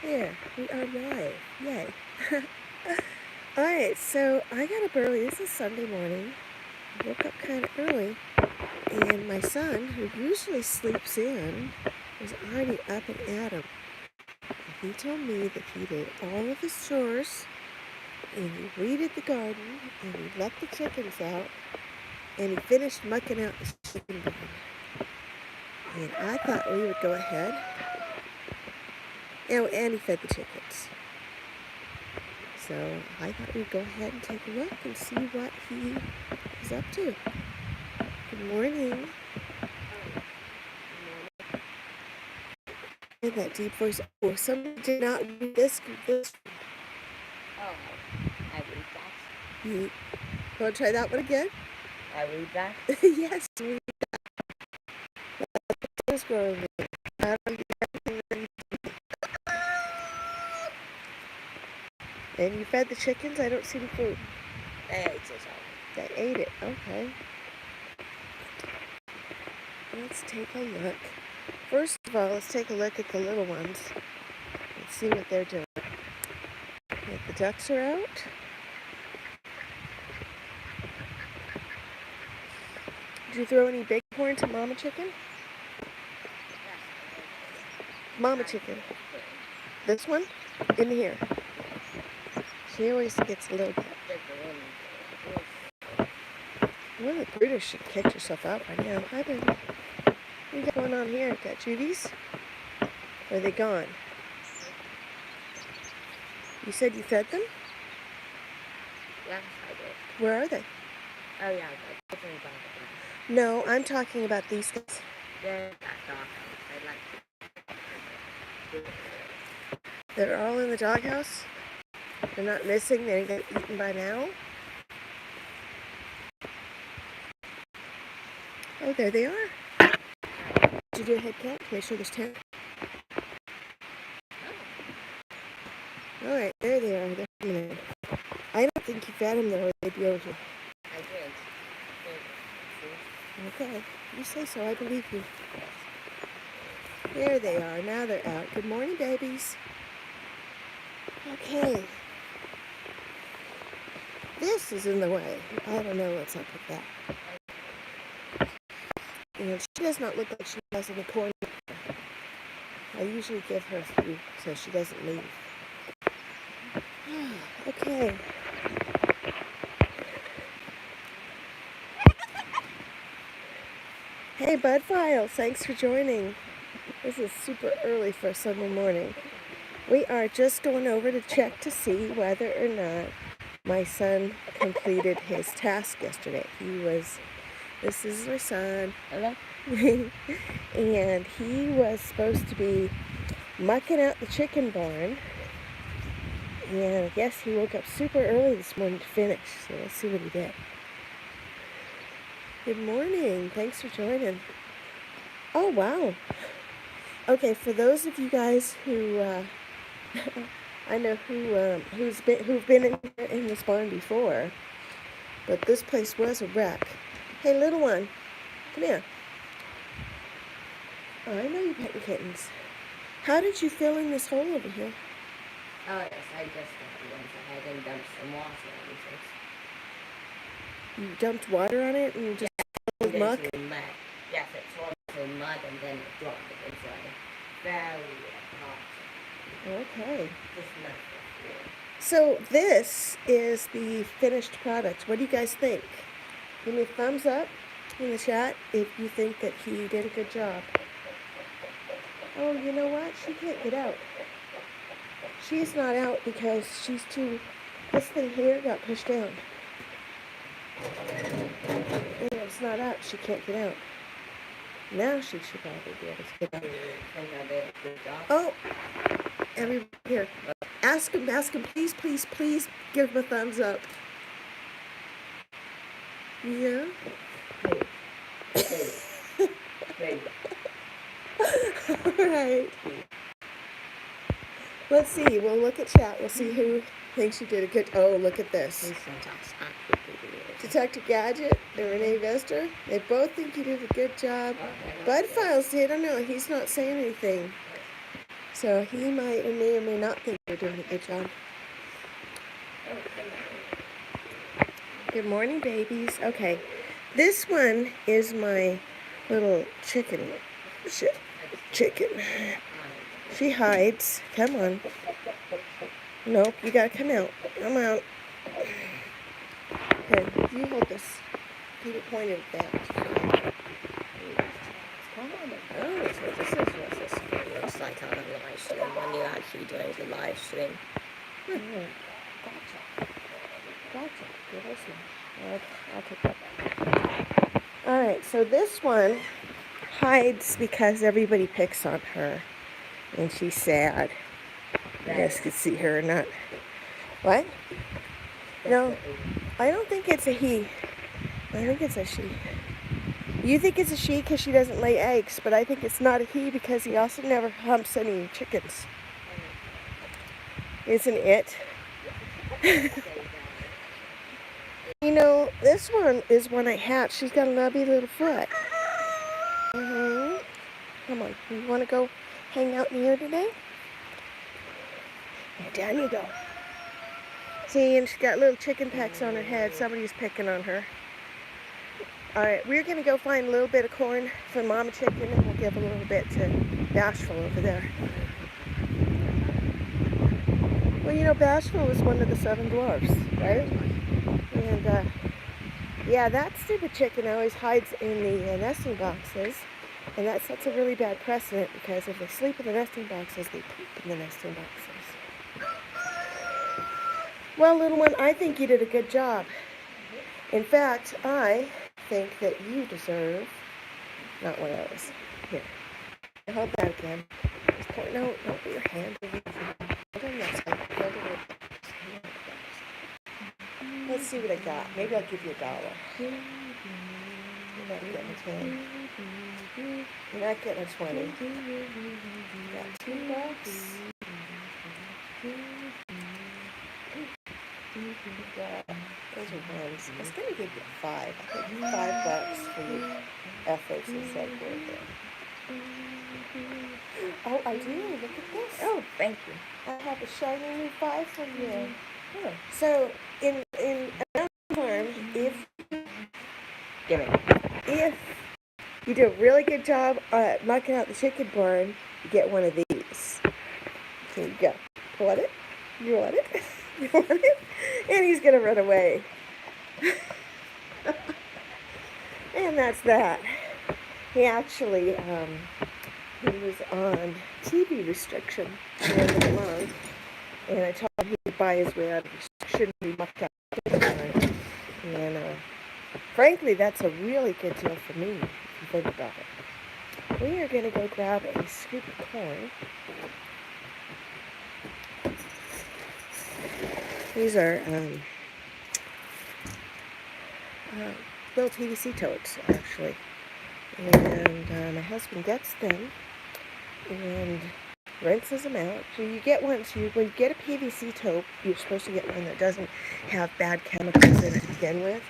There, we are live. Yay. Alright, so I got up early. This is Sunday morning. I woke up kind of early. And my son, who usually sleeps in, was already up and at him. He told me that he did all of his chores, and he weeded the garden, and he let the chickens out, and he finished mucking out the chicken barn. And I thought we would go ahead. Oh, and he fed the chickens. So I thought we'd go ahead and take a look and see what he is up to. Good morning. And that deep voice. Oh, somebody did not read this. Oh, I read that. You want to try that one again? I read that? Yes, read that. That's growing there. I don't do everything that you do. And you fed the chickens? I don't see the food. They ate it all. They ate it. Okay. Let's take a look. First of all, let's take a look at the little ones and see what they're doing. Okay, the ducks are out. Did you throw any bighorn to Mama Chicken? Mama Chicken. This one? In here. She always gets a little bit. Well, the brooder should catch herself out by now. Hi, baby. What you got going on here? Got Judy's? Or are they gone? You said you fed them? Yes, I did. Where are they? Oh, yeah, I did. No, I'm talking about these guys. Yeah, that dog. I like They're all in the doghouse? They're not missing? They get eaten by now? Oh, there they are. Did you do a head count? Make sure there's 10. Alright, there they are. They're coming in. I don't think you fed them though, or they'd be over here. I did. Okay, you say so. I believe you. There they are. Now they're out. Good morning, babies. Okay. This is in the way. I don't know what's up with that. You know, she does not look like she has any corn. I usually give her food so she doesn't leave. Okay. Hey, Bud Files, thanks for joining. This is super early for a Sunday morning. We are just going over to check to see whether or not my son completed his task yesterday. This is my son. Hello? And he was supposed to be mucking out the chicken barn. And I guess he woke up super early this morning to finish. So let's see what he did. Good morning. Thanks for joining. Oh, wow. Okay, for those of you guys who I know who've been in this barn before, but this place was a wreck. Hey, little one, come here. Oh, I know you petting kittens. How did you fill in this hole over here? Oh, yes, I just went ahead and dumped some water on it. You dumped water on it and just filled with muck? Mud. Yes, it's also mud and then it dropped it inside. Very hot. Okay. Just mud. So this is the finished product. What do you guys think? Give me a thumbs up in the chat if you think that he did a good job. Oh, you know what? She can't get out. She's not out because this thing here got pushed down. And it's not up. She can't get out. Now she should probably be able to get out. Oh, everybody here. Ask him, please, please, please give him a thumbs up. Yeah? Alright. Let's see. We'll look at chat. We'll see who thinks you did a good... Oh, look at this. Detective Gadget and Renee Vester. They both think you did a good job. Bud Files, I don't know. He's not saying anything. So he may or may not think we're doing a good job. Good morning, babies. Okay, this one is my little chicken. Chicken. She hides. Come on. Nope, you gotta come out. Come out. Okay, you hold this. Keep it pointed at that. Come on. Oh, so this is what this looks like on a live stream when you actually do the live stream. Gotcha. You're listening. I'll take that. Alright, so this one hides because everybody picks on her. And she's sad. You guys can see her or not. What? No, I don't think it's a he. I think it's a she. You think it's a she because she doesn't lay eggs, but I think it's not a he because he also never humps any chickens. Isn't it? You know, this one is one I hatched. She's got a nubby little foot. Come on, you want to go hang out in here today? And down you go. See, and she's got little chicken pecks on her head. Somebody's picking on her. Alright, we're going to go find a little bit of corn for Mama Chicken, and we'll give a little bit to Bashful over there. Well, you know, Bashful is one of the 7 dwarfs, right? And, yeah, that stupid chicken always hides in the nesting boxes, and that sets a really bad precedent because if they sleep in the nesting boxes, they poop in the nesting boxes. Well, little one, I think you did a good job. In fact, I think that you deserve not one of those. Here. Hold that again. No, don't put your hand in it. Hold on that side. Hold it. Let's see what I got. Maybe I'll give you $1. You're not getting a 10. You're not getting a 20. You got $2. Those are ones. I was going to give you 5. I think $5 for your efforts instead of worth it. Oh, I do. Look at this. Oh, thank you. I have a shiny new 5 for you. Oh. So, in another farm, if you do a really good job knocking out the chicken barn, you get one of these. Here you go. Want it? You want it? You want it? And he's going to run away. And that's that. He actually, he was on TV restriction at the end of the month. And I told him he'd buy his way out of restriction. He mucked out. And frankly, that's a really good deal for me, if you think about it. We are going to go grab a scoop of corn. These are little PVC totes, actually. And my husband gets them and rinses them out. So you get one, when you get a PVC tote, you're supposed to get one that doesn't have bad chemicals in it to begin with.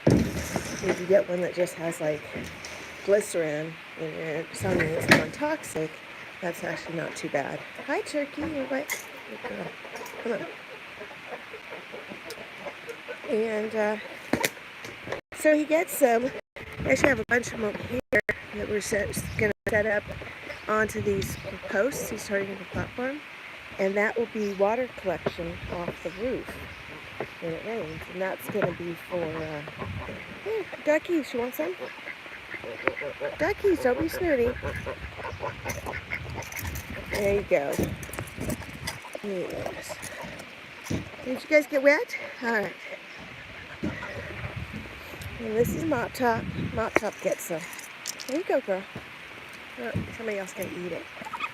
If you get one that just has like glycerin and something that's non-toxic, that's actually not too bad. Hi, Turkey. You're right. Good girl. Come on. And so he gets some. I actually have a bunch of them over here that we're going to set up onto these posts. He's starting the platform. And that will be water collection off the roof when it rains. And that's going to be for, duckies. You want some? Duckies, don't be snooty. There you go. Yes. Did you guys get wet? All right. And this is Mop Top. Mop Top gets some. There you go, girl. Oh, somebody else can eat it.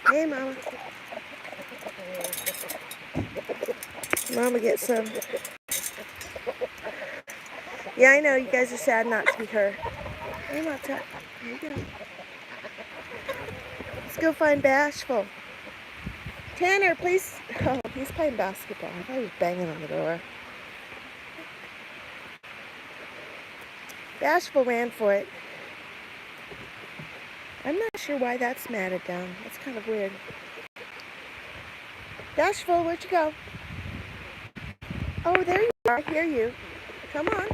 Hey, Mama. Mama gets some. Yeah, I know. You guys are sad not to be her. Hey, Mop Top. There you go. Let's go find Bashful. Tanner, please. Oh, he's playing basketball. I thought he was banging on the door. Bashful ran for it. I'm not sure why that's matted down. That's kind of weird. Bashful, where'd you go? Oh, there you are. I hear you. Come on.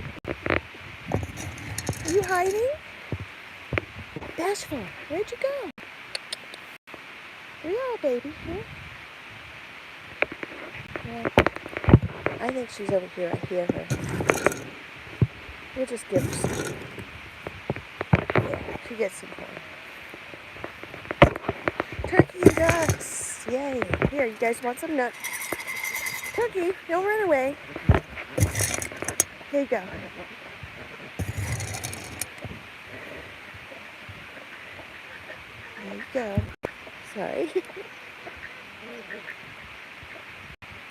Are you hiding? Bashful, where'd you go? Where you are, baby? Huh? Yeah. I think she's over here. I hear her. We'll just give her some. Yeah, she gets some corn. Turkey and ducks. Yay. Here, you guys want some nuts? Turkey, don't run away. Here you go. There you go. Sorry.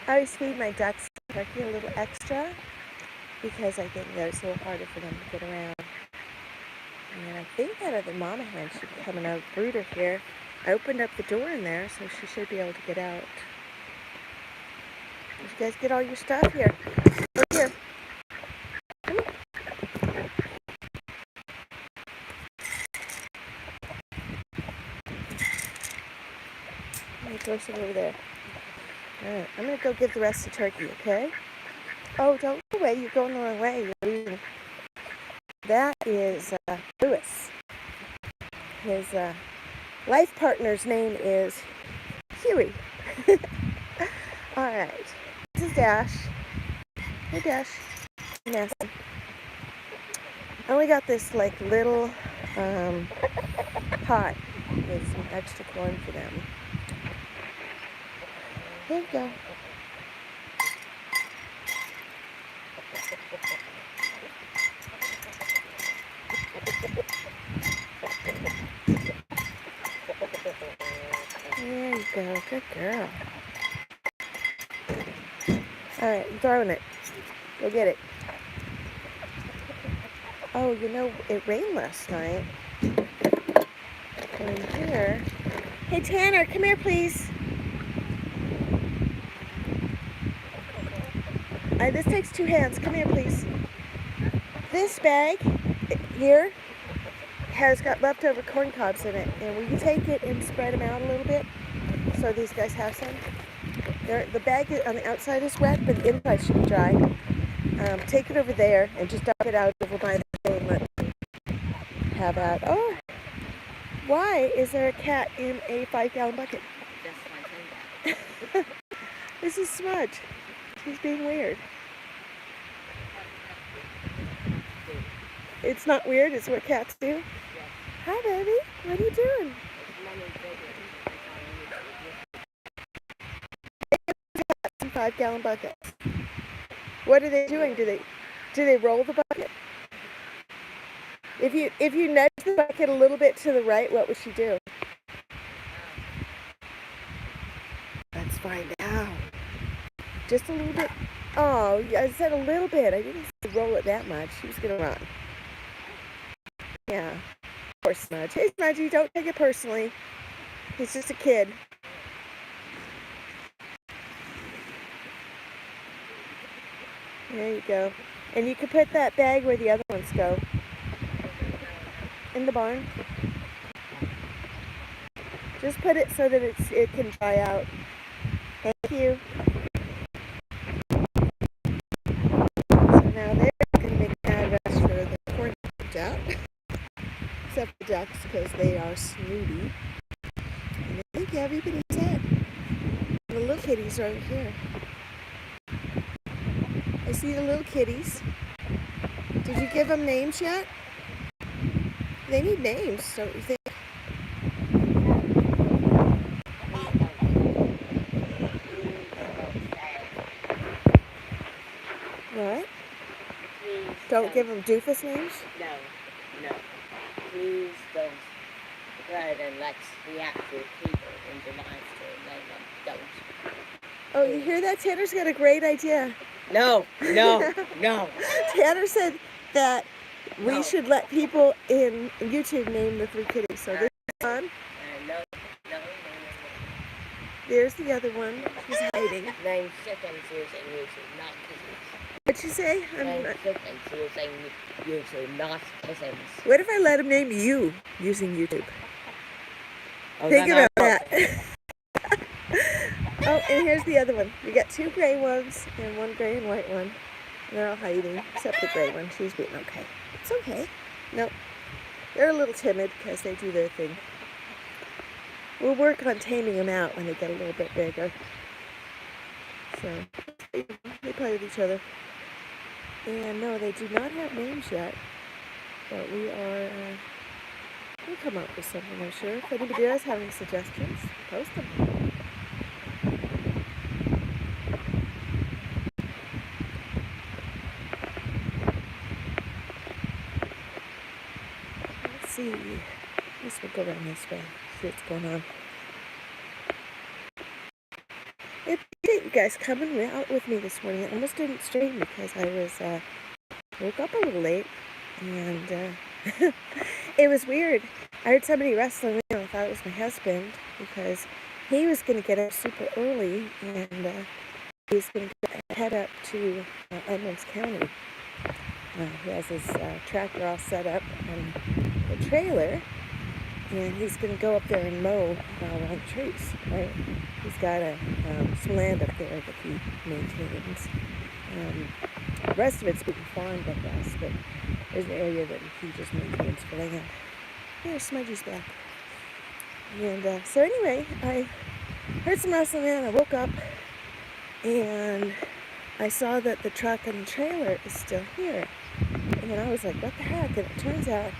I always feed my ducks and turkey a little extra because I think that it's a little harder for them to get around. And I think that other mama hen should be coming out, brooder here. I opened up the door in there, so she should be able to get out. Did you guys get all your stuff here? Look here. Come here. Let me throw some over there. Alright, I'm going to go give the rest to turkey, okay? Oh, don't go away. You're going the wrong way. You're leaving. That is Lewis. His life partner's name is Huey. Alright. This is Dash. Hey, Dash. Nasty. I only got this like little pot with some extra corn for them. There you go. There you go. Good girl. Alright, I'm throwing it. Go get it. Oh, you know, it rained last night. And here. Hey, Tanner, come here, please. This takes two hands. Come here, please. This bag here has got leftover corn cobs in it. And will you take it and spread them out a little bit so these guys have some? The bag on the outside is wet, but the inside should be dry. Take it over there and just dump it out over by the way and let them have that. Oh, why is there a cat in a 5-gallon bucket? This is Smudge. He's being weird. It's not weird, it's what cats do. Hi, baby. What are you doing? Some 5-gallon buckets. What are they doing? Do they roll the bucket? If you nudge the bucket a little bit to the right, what would she do? Let's find out. Just a little bit. Oh, I said a little bit. I didn't say roll it that much. She was gonna run. Yeah. Poor Smudge. Hey, Smudgy, don't take it personally. He's just a kid. There you go. And you can put that bag where the other ones go. In the barn. Just put it so that it can dry out. Thank you. So now they're going to make an rest for the corn out. Except the ducks because they are snooty. And I think everybody's dead. The little kitties are over here. I see the little kitties. Did you give them names yet? They need names, don't you think? What? Don't give them doofus names? No. Please don't spread and let the actual people in the livestream name them. Don't. Oh, you hear that? Tanner's got a great idea. No. Tanner said that we should let people in YouTube name the 3 kitties. So this is fun. No. There's the other one. She's hiding. Name chickens using YouTube, not kittens. What'd you say? Name chickens using YouTube, not kittens. What if I let him name you using YouTube? Oh, Think about that. Oh, and here's the other one. We got 2 gray ones and 1 gray and white one. They're all hiding, except the gray one. She's being okay. It's okay. Nope. They're a little timid because they do their thing. We'll work on taming them out when they get a little bit bigger. So, they play with each other. And no, they do not have names yet. But we'll come up with something, I'm sure. If anybody does have any suggestions, post them. Let's see. I guess we'll go around this way, see what's going on. I appreciate you guys coming out with me this morning. I almost didn't stream because I was woke up a little late, and it was weird. I heard somebody wrestling around. I thought it was my husband because he was going to get up super early, and he was going to head up to Edmonds County. He has his tractor all set up on the trailer, and he's going to go up there and mow all the trees, right? He's got some land up there that he maintains. The rest of it's being farmed, I guess, but there's an area that he just maintains for land. There's Smudgy's back. And so anyway, I heard some rustling around. I woke up, and I saw that the truck and the trailer is still here. And I was like, what the heck? And it turns out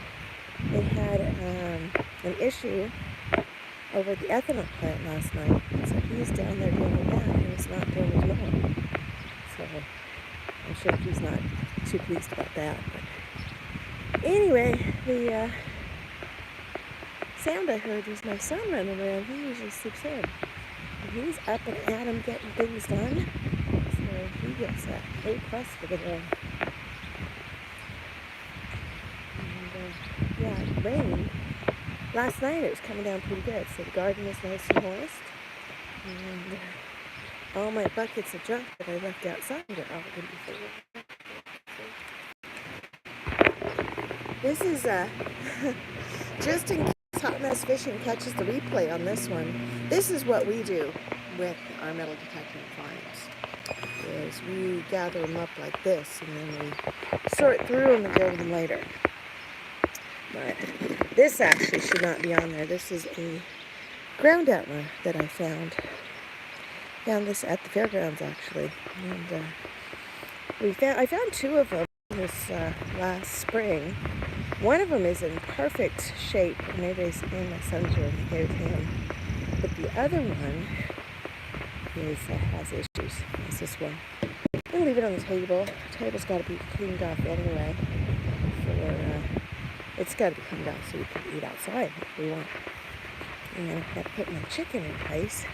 they had an issue over at the ethanol plant last night. So he's down there doing that, and he's not doing his mowing. So I'm sure he's not too pleased about that. But anyway, the sound I heard was my son running around. He usually sleeps in. And he's up and at him getting things done. So he gets a A+ for the day. And yeah, it rained. Last night it was coming down pretty good, so the garden is nice and moist. And all my buckets of junk that I left outside are all going to be full. This is just in case Hot Mess Fishing catches the replay on this one. This is what we do with our metal detecting clients. Is we gather them up like this, and then we sort through them and go to them later. But this actually should not be on there. This is a ground outlaw that I found. Found this at the fairgrounds, actually. And I found 2 of them this last spring. One of them is in perfect shape, and it is in my son's room. He gave him. But the other one has issues. It's this one. I'm going to leave it on the table. The table's got to be cleaned off anyway. It's got to be cleaned off so we can eat outside if we want. And I've got to put my chicken in place,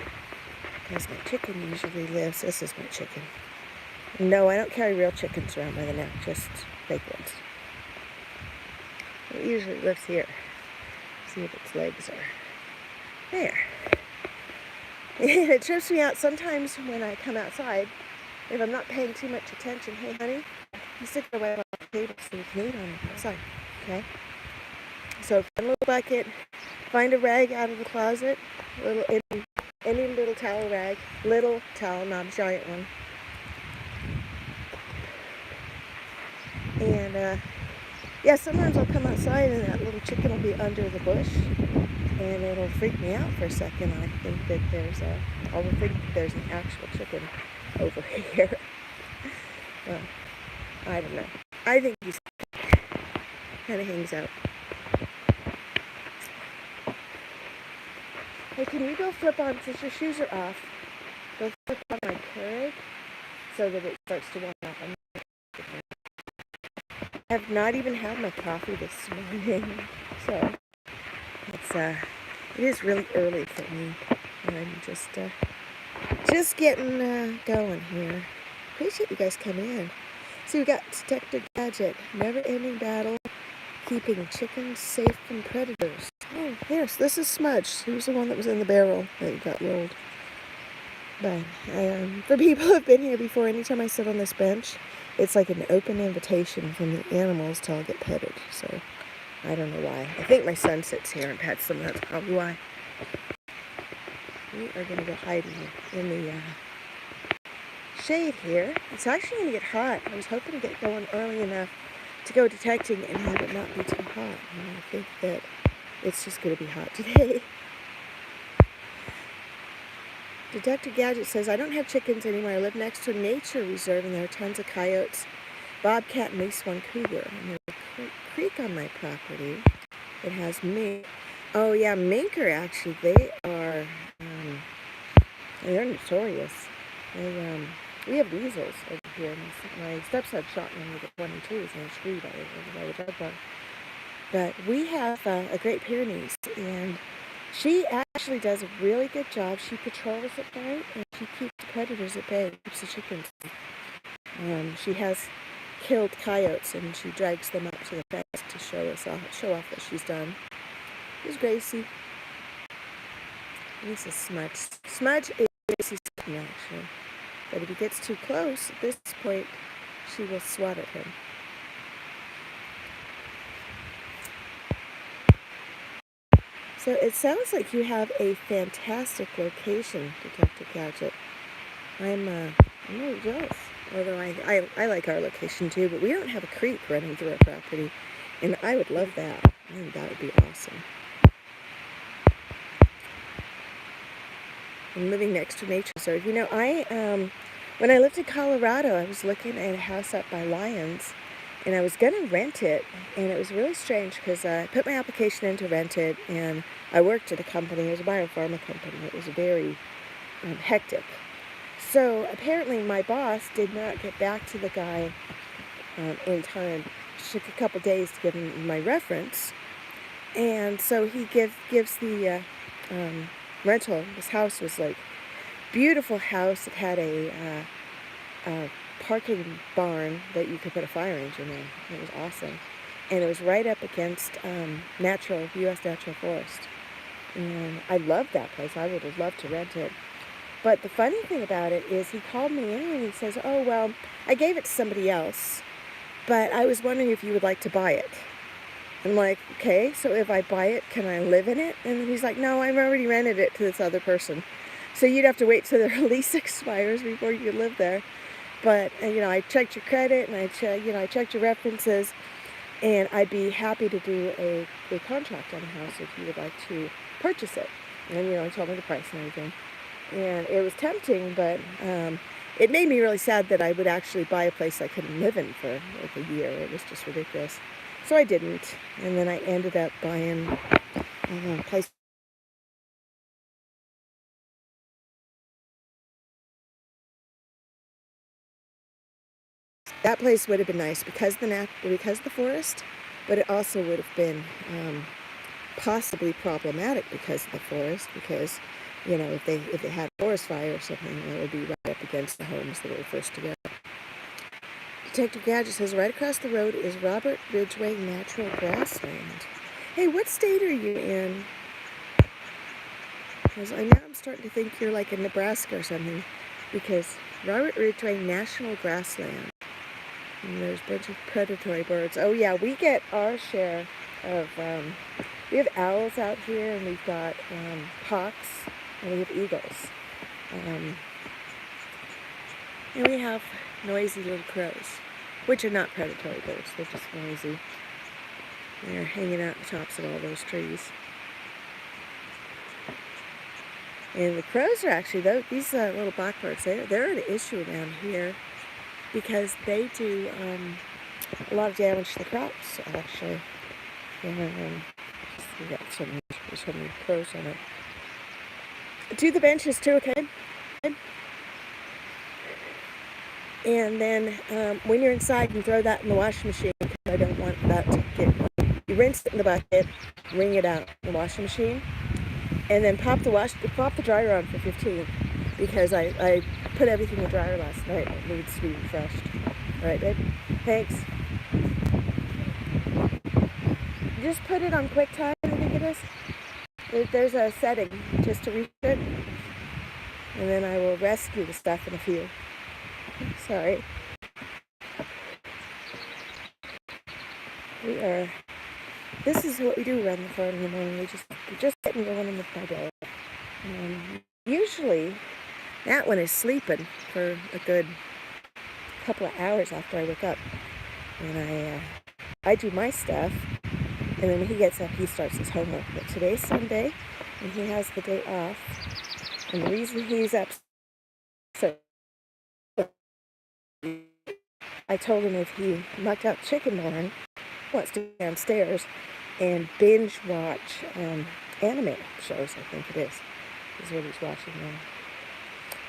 because my chicken usually lives. This is my chicken. No, I don't carry real chickens around by the neck, just fake ones. It usually lives here. See if its legs are there. And it trips me out sometimes when I come outside, if I'm not paying too much attention. Hey, honey, you stick it away on the table so you can eat on the outside, okay? So find a little bucket, find a rag out of the closet, any little towel rag, little towel, not a giant one. And yeah, sometimes I'll come outside and that little chicken will be under the bush, and it'll freak me out for a second. I think that I'll think that there's an actual chicken over here. Well, I don't know. I think he's kind of hangs out. Hey, can you go flip on, since your shoes are off, go flip on my Keurig so that it starts to warm up. I have not even had my coffee this morning, so it is really early for me, and I'm just getting going here. Appreciate you guys coming in. So we got Detective Gadget, never-ending battle, keeping chickens safe from predators. Oh, yes, this is Smudge. He was the one that was in the barrel that got rolled. But for people who have been here before, anytime I sit on this bench, it's like an open invitation from the animals till I get petted. So I don't know why. I think my son sits here and pets them. That's probably why. we are going to go hide in the shade here. It's actually going to get hot. I was hoping to get going early enough to go detecting and have it not be too hot. And I think that it's just going to be hot today. Detector Gadget says, I don't have chickens anymore. I live next to a nature reserve and there are tons of coyotes, bobcat, and at least one cougar. And there's a creek on my property that has mink. Oh yeah, mink are actually, they're notorious. We have weasels over here. My stepson shot me with a 22 and a screwdriver by the drug bar. But we have a Great Pyranees, and she actually does a really good job. She patrols at night, and she keeps the predators at bay, keeps the chickens. She has killed coyotes, and she drags them up to the fence to show off what she's done. Here's Gracie. This is Smudge. Smudge is Gracie's son, actually. But if he gets too close, at this point, she will swat at him. So it sounds like you have a fantastic location, Detective Gadget. I'm a little jealous. Although I like our location too, but we don't have a creek running through our property. And I would love that. I think that would be awesome. I'm living next to a nature reserve. You know, when I lived in Colorado, I was looking at a house up by Lyons, and I was going to rent it, and it was really strange because I put my application in to rent it, and I worked at a company. It was a biopharma company. It was very hectic. So apparently my boss did not get back to the guy in time. It took a couple days to give him my reference, and so he gives the rental. This house was like beautiful house. It had a parking barn that you could put a fire engine in. It was awesome, and it was right up against U.S. natural forest. And I loved that place. I would have loved to rent it. But the funny thing about it is he called me in and he says, oh, well, I gave it to somebody else, but I was wondering if you would like to buy it. I'm like, okay, so if I buy it, can I live in it? And he's like, no, I've already rented it to this other person. So you'd have to wait till their lease expires before you could live there. But, I checked your credit and I checked your references, and I'd be happy to do a contract on the house if you would like to purchase it. And, he told me the price and everything. And it was tempting, but it made me really sad that I would actually buy a place I couldn't live in for like a year. It was just ridiculous. So I didn't. And then I ended up buying a place. That place would have been nice because the forest, but it also would have been possibly problematic because of the forest, because if they had a forest fire or something, that would be right up against the homes that were first to go. Detective Gadget says, right across the road is Robert Ridgway Natural Grassland. Hey, what state are you in? Because I'm starting to think you're like in Nebraska or something, because Robert Ridgway National Grassland. And there's a bunch of predatory birds. Oh yeah, we get our share of, we have owls out here, and we've got hawks, and we have eagles. And we have noisy little crows, which are not predatory birds, they're just noisy. They're hanging out the tops of all those trees. And the crows are actually, these little blackbirds, they're an issue around here because they do a lot of damage to the crops, actually. And we got so many crows on it. Do the benches too, okay? And then when you're inside, you throw that in the washing machine because I don't want that to get. You rinse it in the bucket, wring it out in the washing machine, and then pop the dryer on for 15 because I put everything in the dryer last night. It needs to be refreshed. All right, babe. Thanks. Just put it on QuickTime, I think it is. There's a setting just to reach it, and then I will rescue the stuff in a few. Sorry. This is what we do around the farm in the morning. We just getting going with my day. usually that one is sleeping for a good couple of hours after I wake up. And I do my stuff, and then when he gets up, he starts his homework. But today's Sunday, and he has the day off. And the reason he's up, so I told him if he mucked out chicken barn, he wants to go downstairs and binge watch anime shows, I think it is what he's watching now.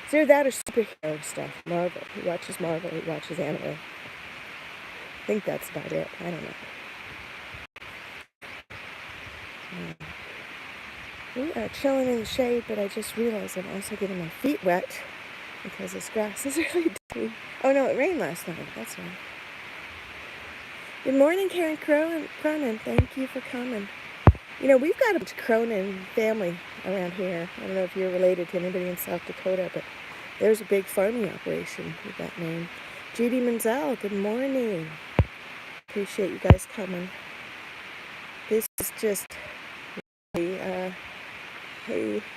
It's either that or superhero stuff, Marvel. He watches Marvel, he watches anime. I think that's about it. I don't know. We are chilling in the shade, but I just realized I'm also getting my feet wet because this grass is really dirty. Oh no, it rained last night. That's right. Good morning, Karen Cronin. Thank you for coming. You know, we've got a Cronin family around here. I don't know if you're related to anybody in South Dakota, but there's a big farming operation with that name. Judy Menzel, good morning. Appreciate you guys coming. This is just a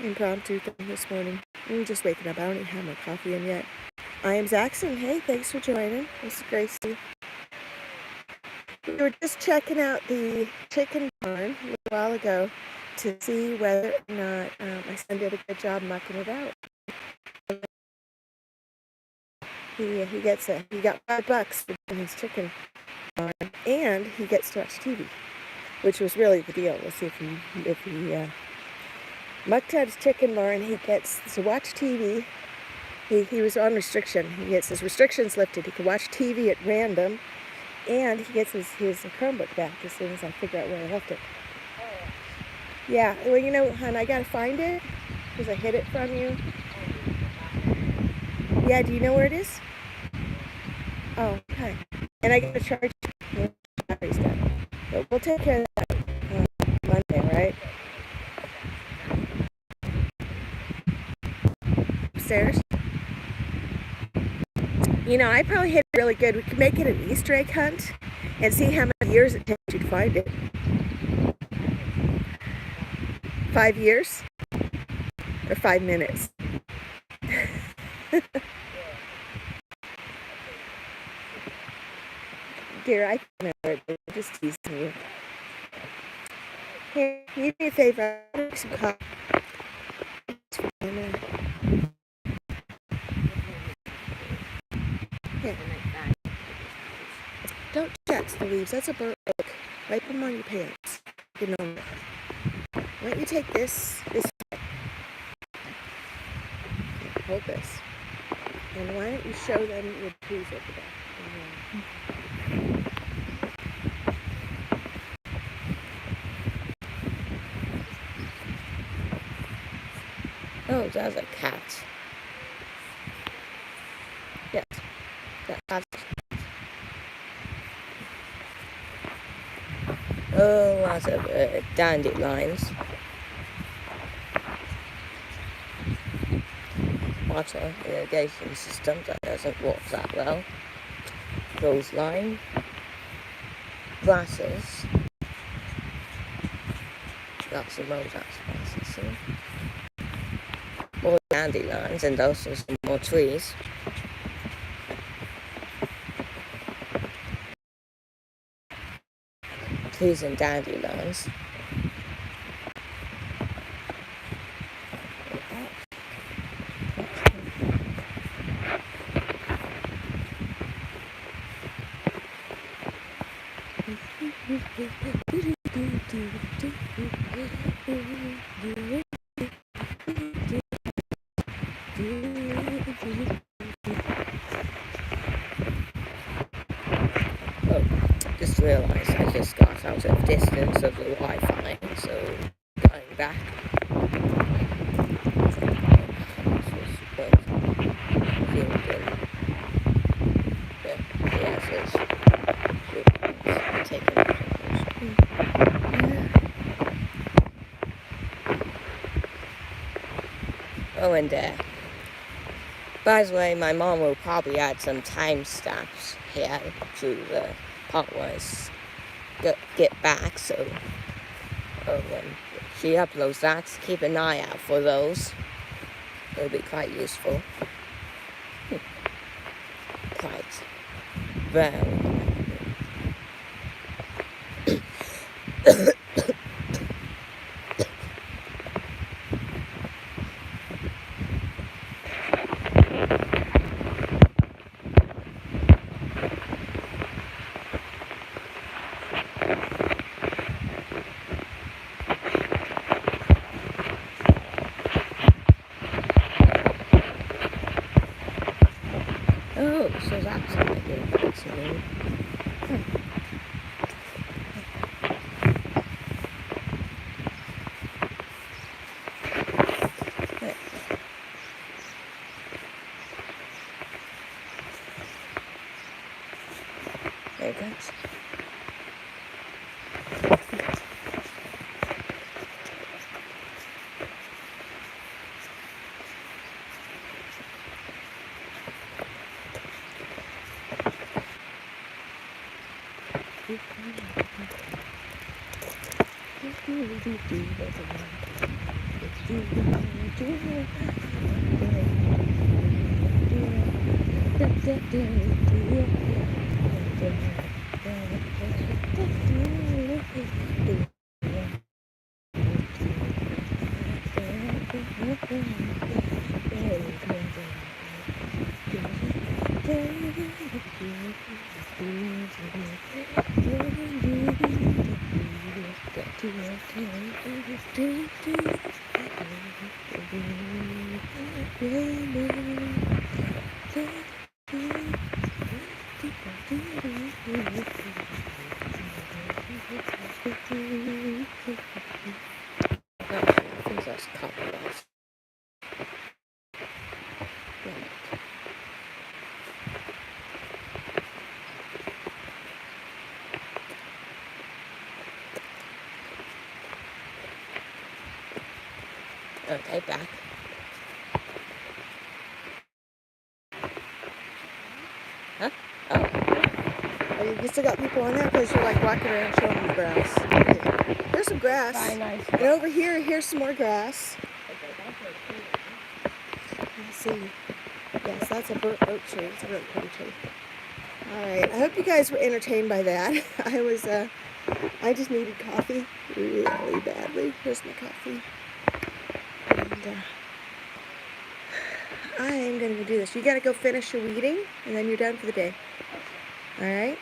impromptu thing this morning. I'm just waking up. I don't even have my coffee in yet. I am Zaxon. Hey, thanks for joining. This is Gracie. We were just checking out the chicken barn a little while ago to see whether or not my son did a good job mucking it out. He got $5 for doing his chicken barn, and he gets to watch TV, which was really the deal. We'll see if he mucked out his chicken barn. He gets to watch TV. He was on restriction. He gets his restrictions lifted. He can watch TV at random. And he gets his Chromebook back as soon as I figure out where I left it. Yeah, well, you know, hon, I gotta find it because I hid it from you. Yeah, do you know where it is? Oh, okay. And I gotta charge you. Battery's dead. But we'll take care of that Monday, right? Upstairs. You know, I probably hit it really good. We could make it an Easter egg hunt and see how many years it takes you to find it. 5 years? Or 5 minutes? Dear, I can't remember it. I'm just teasing you. Here, you do me a favor. I'll make some coffee. Here. Don't touch the leaves. That's a burnt oak. Wipe them on your pants. You know. Why don't you take this way? Hold this. And why don't you show them your trees over there? Oh, that's a cat. Yes, that's. Oh, lots of dandelions. Water irrigation system that doesn't work that well. Rose line. Grasses. Lots of rose grasses here. More dandelions, and also some more trees. Trees and dandelions. Oh, just realised I just got out of distance of the Wi-Fi, so going back. Oh, and by the way, my mom will probably add some timestamps here to the part where I get back, so when she uploads that, keep an eye out for those. It'll be quite useful. Quite very. Oh, so that's how I do vaccinated. There it goes. Okay, back. Huh? Oh. Oh, you still got people on there because you're like walking around showing them the grass. Okay. There's some grass. Very nice. And over here, here's some more grass. Let's see. Yes, that's a burnt oak tree. It's a really pretty tree. Alright, I hope you guys were entertained by that. I just needed coffee really badly. Here's my coffee. And I am going to do this. You got to go finish your weeding, and then you're done for the day. Alright?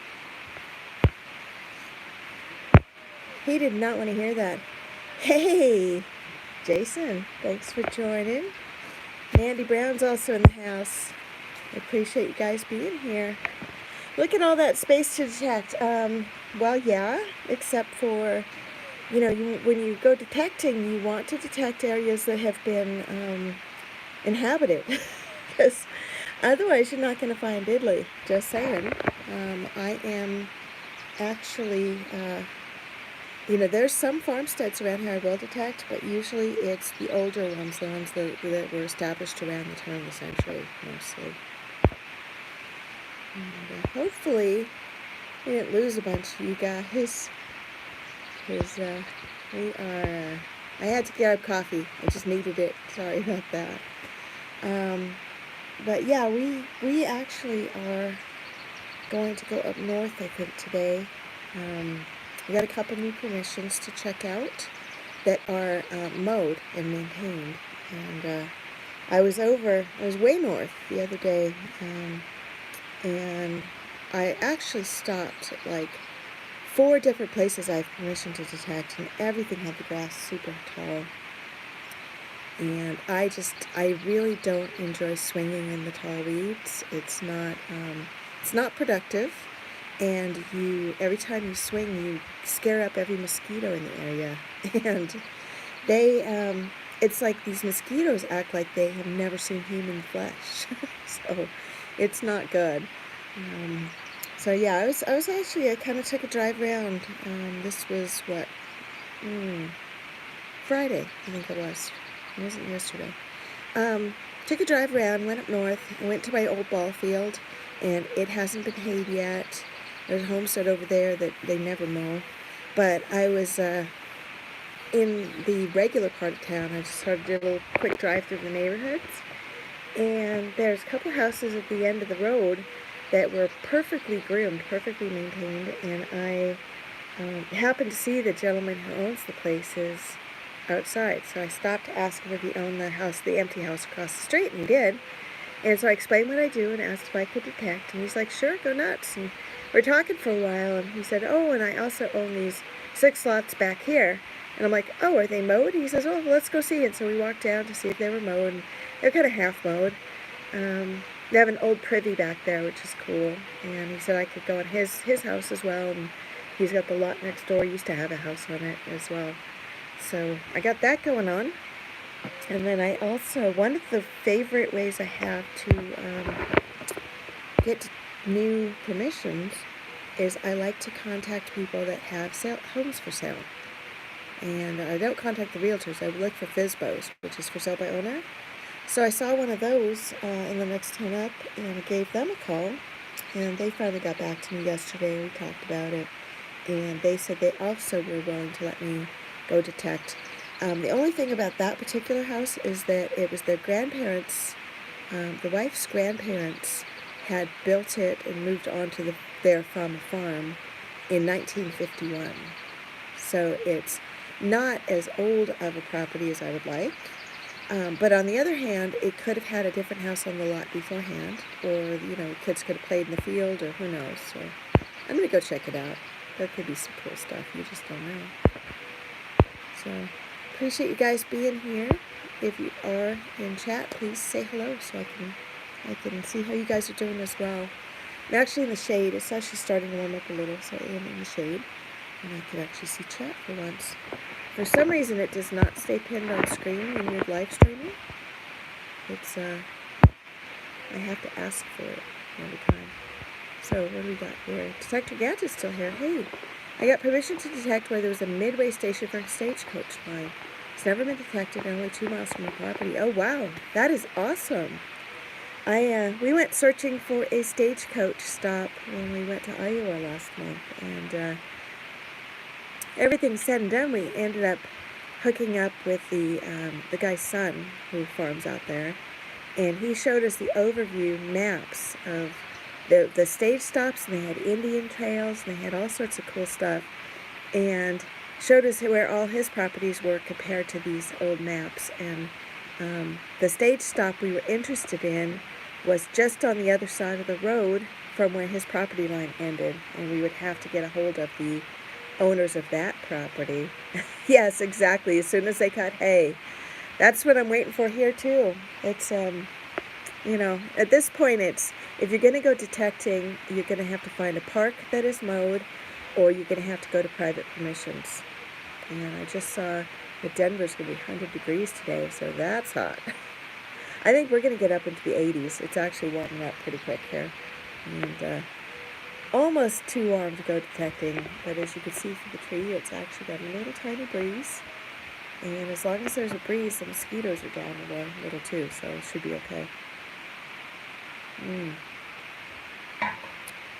He did not want to hear that. Hey, Jason, thanks for joining. Mandy Brown's also in the house. I appreciate you guys being here. Look at all that space to detect. Well, yeah, except for, you know, when you go detecting, you want to detect areas that have been inhabited. Because otherwise you're not going to find diddly. Just saying. I am actually... you know, there's some farmsteads around here I will detect, but usually it's the older ones, the ones that were established around the turn of the century, mostly. And hopefully we didn't lose a bunch of you guys, because we are, I had to grab coffee, I just needed it, sorry about that. But yeah, we actually are going to go up north, I think, today. We got a couple new permissions to check out that are mowed and maintained. And I was way north the other day, and I actually stopped at like 4 different places I have permission to detect, and everything had the grass super tall. And I really don't enjoy swinging in the tall weeds. It's not productive. And every time you swing, you scare up every mosquito in the area. And it's like these mosquitoes act like they have never seen human flesh. So it's not good. So yeah, I kind of took a drive around. This was what? Friday, I think it was. It wasn't yesterday. Took a drive around, went up north, and went to my old ball field, and it hasn't been hayed yet. There's a homestead over there that they never mow. But I was in the regular part of town. I just sort of did a little quick drive through the neighborhoods. And there's a couple houses at the end of the road that were perfectly groomed, perfectly maintained. And I happened to see the gentleman who owns the places outside. So I stopped to ask him if he owned the house, the empty house across the street, and he did. And so I explained what I do and asked if I could detect. And he's like, sure, go nuts. And we're talking for a while, and he said, oh, and I also own these 6 lots back here. And I'm like, oh, are they mowed? He says, oh, well, let's go see. And so we walked down to see if they were mowed. And they're kind of half mowed. They have an old privy back there, which is cool. And he said I could go on his house as well. And he's got the lot next door. Used to have a house on it as well. So I got that going on. And then I also, one of the favorite ways I have to get new permissions is I like to contact people that have homes for sale. And I don't contact the realtors. I look for FSBOs, which is for sale by owner. So I saw one of those in the next town up, and I gave them a call. And they finally got back to me yesterday. We talked about it. And they said they also were willing to let me go detect. The only thing about that particular house is that it was their grandparents, the wife's grandparents had built it and moved on to there from a farm in 1951. So it's not as old of a property as I would like. But on the other hand, it could have had a different house on the lot beforehand, or, kids could have played in the field, or who knows. So I'm going to go check it out. There could be some cool stuff. You just don't know. So appreciate you guys being here. If you are in chat, please say hello so I can see how you guys are doing as well. I'm actually in the shade. It's actually starting to warm up a little, so I am in the shade. And I can actually see chat for once. For some reason, it does not stay pinned on screen when you're live streaming. It's, I have to ask for it every time. So, what do we got here? Detector Gadget's still here. Hey, I got permission to detect where there was a midway station for a stagecoach line. It's never been detected, only 2 miles from the property. Oh, wow. That is awesome. We went searching for a stagecoach stop when we went to Iowa last month, and everything said and done, we ended up hooking up with the guy's son who farms out there, and he showed us the overview maps of the stage stops, and they had Indian trails, and they had all sorts of cool stuff, and showed us where all his properties were compared to these old maps. And the stage stop we were interested in was just on the other side of the road from where his property line ended, and we would have to get a hold of the owners of that property. Yes, exactly, as soon as they cut hay. That's what I'm waiting for here too. It's at this point, it's, if you're going to go detecting, you're going to have to find a park that is mowed, or you're going to have to go to private permissions. And I just saw that Denver's going to be 100 degrees today, so that's hot. I think we're going to get up into the 80s. It's actually warming up pretty quick here. And almost too warm to go detecting, but as you can see from the tree, it's actually got a little tiny breeze. And as long as there's a breeze, the mosquitoes are down a little too, so it should be okay.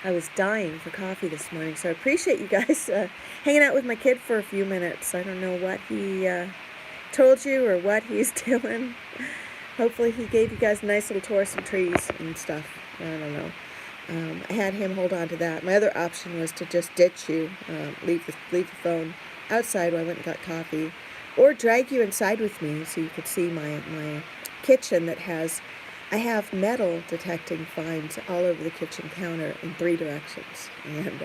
I was dying for coffee this morning, so I appreciate you guys hanging out with my kid for a few minutes. I don't know what he told you or what he's doing. Hopefully he gave you guys a nice little tour of some trees and stuff. I don't know. I had him hold on to that. My other option was to just ditch you, leave the phone outside while I went and got coffee, or drag you inside with me so you could see my kitchen I have metal detecting finds all over the kitchen counter in 3 directions. And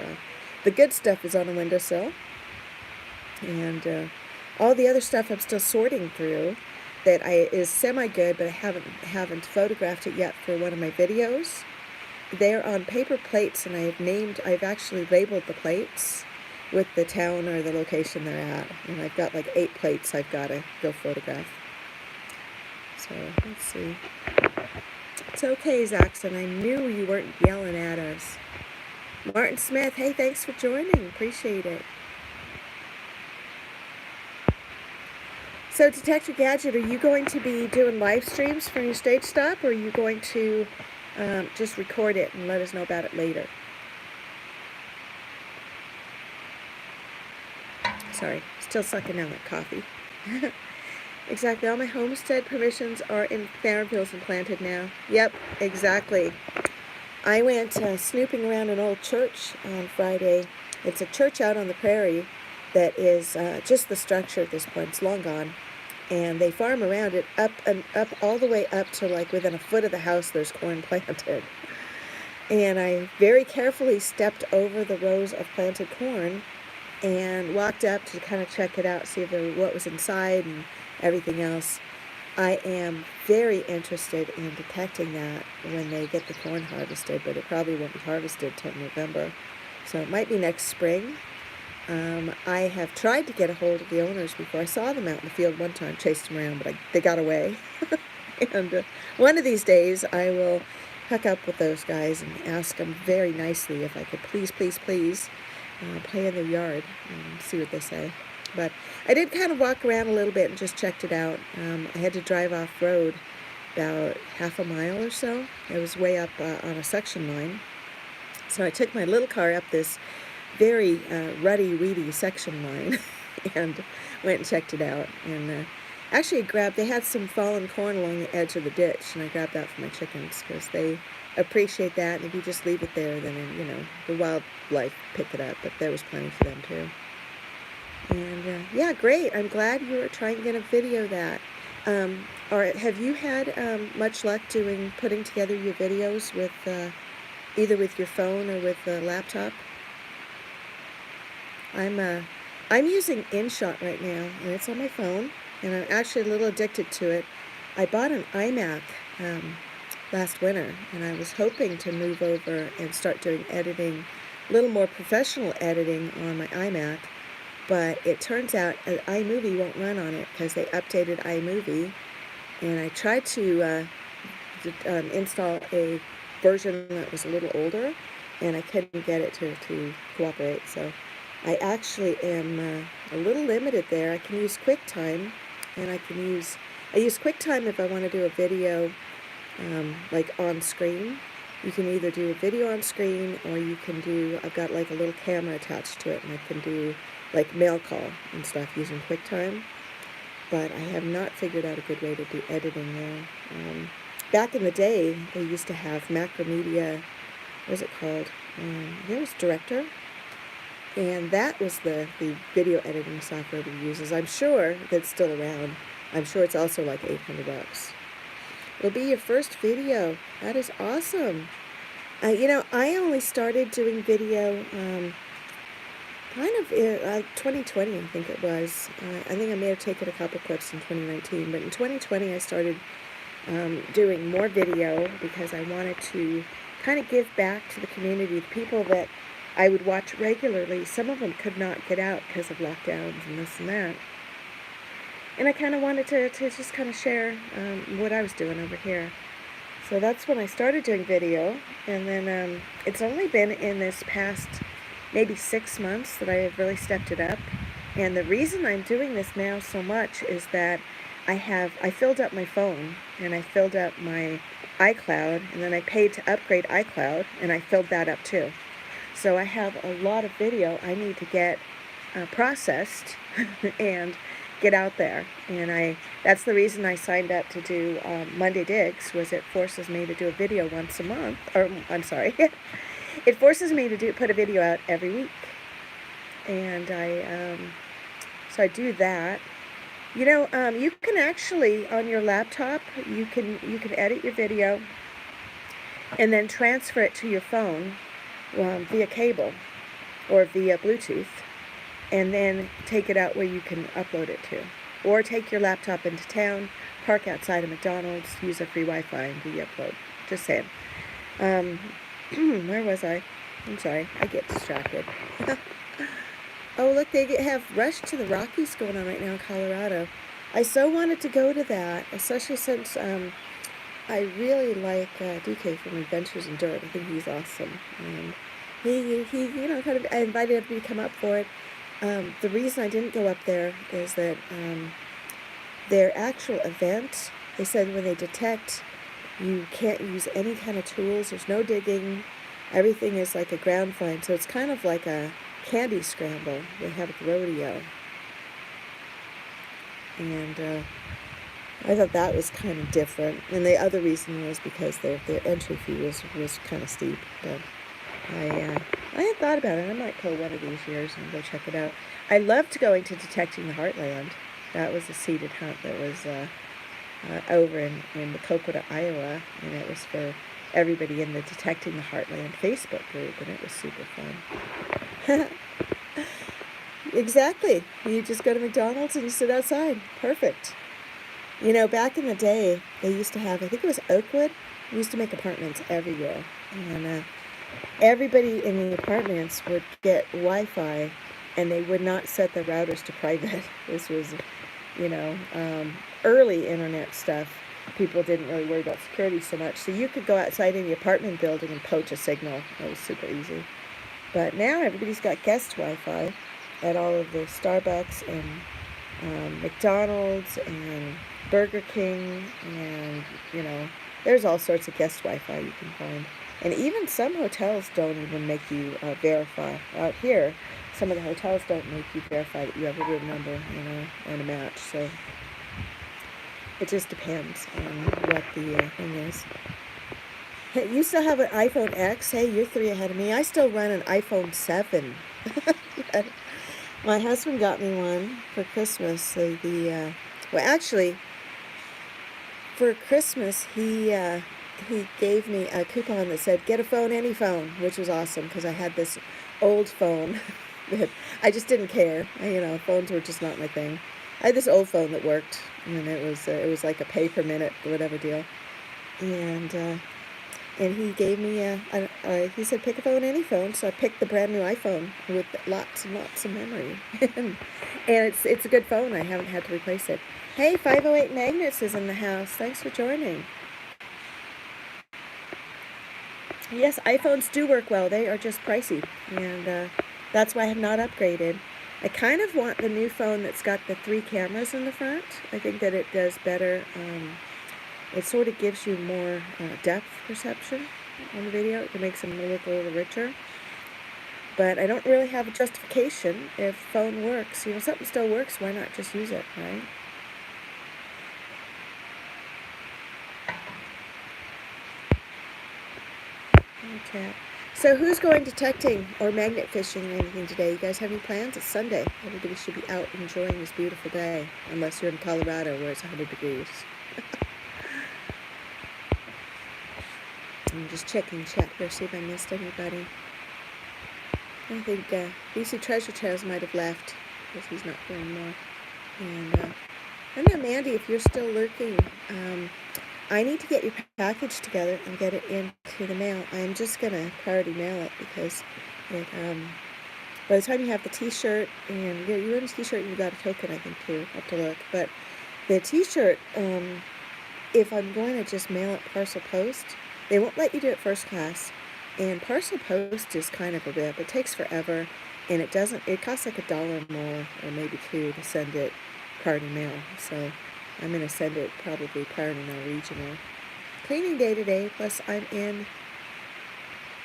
the good stuff is on a windowsill. And all the other stuff I'm still sorting through that is semi-good, but I haven't photographed it yet for one of my videos. They're on paper plates, and I've actually labeled the plates with the town or the location they're at. And I've got like 8 plates I've got to go photograph. So, let's see. It's okay, Zaxxon. I knew you weren't yelling at us. Martin Smith, hey, thanks for joining. Appreciate it. So, Detector Gadget, are you going to be doing live streams for your stage stop, or are you going to just record it and let us know about it later? Sorry, still sucking down that coffee. Exactly. All my homestead permissions are in farm fields and planted now. Yep, exactly. I went snooping around an old church on Friday. It's a church out on the prairie that is just the structure at this point. It's long gone. And they farm around it up and up all the way up to like within a foot of the house there's corn planted. And I very carefully stepped over the rows of planted corn and walked up to kind of check it out, see if what was inside and everything else. I am very interested in detecting that when they get the corn harvested, but it probably won't be harvested till November. So it might be next spring. I have tried to get a hold of the owners before. I saw them out in the field one time, chased them around, but they got away. And one of these days I will hook up with those guys and ask them very nicely if I could please play in their yard and see what they say. But I did kind of walk around a little bit and just checked it out. I had to drive off-road about half a mile or so. I was way up on a section line. So I took my little car up this very ruddy, weedy section line and went and checked it out. And actually they had some fallen corn along the edge of the ditch, and I grabbed that for my chickens because they appreciate that. And if you just leave it there, then, you know, the wildlife pick it up, but there was plenty for them too. And yeah, great. I'm glad you were trying to get a video of that. Or have you had much luck putting together your videos with either with your phone or with a laptop? I'm using InShot right now, and it's on my phone, and I'm actually a little addicted to it. I bought an iMac last winter, and I was hoping to move over and start doing editing, a little more professional editing on my iMac. But it turns out iMovie won't run on it because they updated iMovie. And I tried to install a version that was a little older, and I couldn't get it to cooperate. So I actually am a little limited there. I can use QuickTime, and I use QuickTime if I want to do a video like on screen. You can either do a video on screen, or you can I've got like a little camera attached to it, and I can do like mail call and stuff using QuickTime. But I have not figured out a good way to do editing there. Back in the day, they used to have Macromedia, what was it called? It was Director. And that was the video editing software we use. I'm sure that's still around. I'm sure it's also like $800. It'll be your first video. That is awesome. You know, I only started doing video kind of 2020, I think it was. I think I may have taken a couple clips in 2019, but in 2020 I started doing more video because I wanted to kind of give back to the community, the people that I would watch regularly. Some of them could not get out because of lockdowns and this and that. And I kind of wanted to just kind of share what I was doing over here. So that's when I started doing video, and then it's only been in this past maybe 6 months that I have really stepped it up. And the reason I'm doing this now so much is that I filled up my phone, and I filled up my iCloud, and then I paid to upgrade iCloud, and I filled that up too. So I have a lot of video I need to get processed and get out there. And that's the reason I signed up to do Monday Digs, was it forces me to do a video once a month, or I'm sorry, it forces me to put a video out every week. And so I do that. You know, you can actually, on your laptop, you can edit your video and then transfer it to your phone via cable or via Bluetooth, and then take it out where you can upload it to. Or take your laptop into town, park outside of McDonald's, use a free Wi-Fi, and do the upload. Just saying. Where was I? I'm sorry, I get distracted. Oh, look, they have Rush to the Rockies going on right now in Colorado. I so wanted to go to that, especially since I really like DK from Adventures in Dirt. I think he's awesome. He you know, kind of, I invited him to come up for it. The reason I didn't go up there is that their actual event, they said when they detect, you can't use any kind of tools. There's no digging. Everything is like a ground find. So it's kind of like a candy scramble they have at the rodeo. and I thought that was kind of different. And the other reason was because their entry fee was kind of steep. But I had thought about it. I might go one of these years and go check it out. I loved going to Detecting the Heartland. That was a seated hunt that was over in Cocoa, Iowa, and it was for everybody in the Detecting the Heartland Facebook group, and it was super fun. Exactly. You just go to McDonald's and you sit outside. Perfect. You know, back in the day, they used to have, I think it was Oakwood, we used to make apartments every year. And everybody in the apartments would get Wi-Fi, and they would not set their routers to private. This was, you know, early internet stuff. People didn't really worry about security so much. So you could go outside in the apartment building and poach a signal. That was super easy. But now everybody's got guest Wi-Fi at all of the Starbucks and McDonald's and Burger King, and, you know, there's all sorts of guest Wi-Fi you can find. And even some hotels don't even make you verify. Out here, some of the hotels don't make you verify that you have a room number, you know, and a match. So it just depends on what the thing is. Hey, you still have an iPhone X? Hey, you're 3 ahead of me. I still run an iPhone 7. My husband got me one for Christmas. Well, actually, for Christmas, he gave me a coupon that said, get a phone, any phone, which was awesome because I had this old phone that I just didn't care. You know, phones were just not my thing. I had this old phone that worked, and it was like a pay per minute or whatever deal. And he gave me he said, pick a phone, any phone. So I picked the brand new iPhone with lots and lots of memory. And it's a good phone. I haven't had to replace it. Hey, 508 Magnets is in the house. Thanks for joining. Yes, iPhones do work well. They are just pricey. And that's why I have not upgraded. I kind of want the new phone that's got the 3 cameras in the front. I think that it does better. It sort of gives you more depth perception on the video. It makes them look a little richer. But I don't really have a justification if phone works. You know, something still works, why not just use it, right? Okay. So who's going detecting or magnet fishing or anything today? You guys have any plans? It's Sunday. Everybody should be out enjoying this beautiful day, unless you're in Colorado where it's 100 degrees. I'm just checking chat here, see if I missed anybody. I think BC Treasure Trails might have left because he's not here anymore. And I don't know, Mandy, if you're still lurking, I need to get your package together and get it into the mail. I'm just going to priority mail it because it, by the time you have the t-shirt, and you have a t-shirt and you got a token, I think, too. I have to look. But the t-shirt, if I'm going to just mail it parcel post, they won't let you do it first class. And parcel post is kind of a rip. It takes forever, and it costs like $1 more or maybe $2 to send it priority mail. So I'm going to send it probably priority mail regional. Cleaning day today, plus I'm in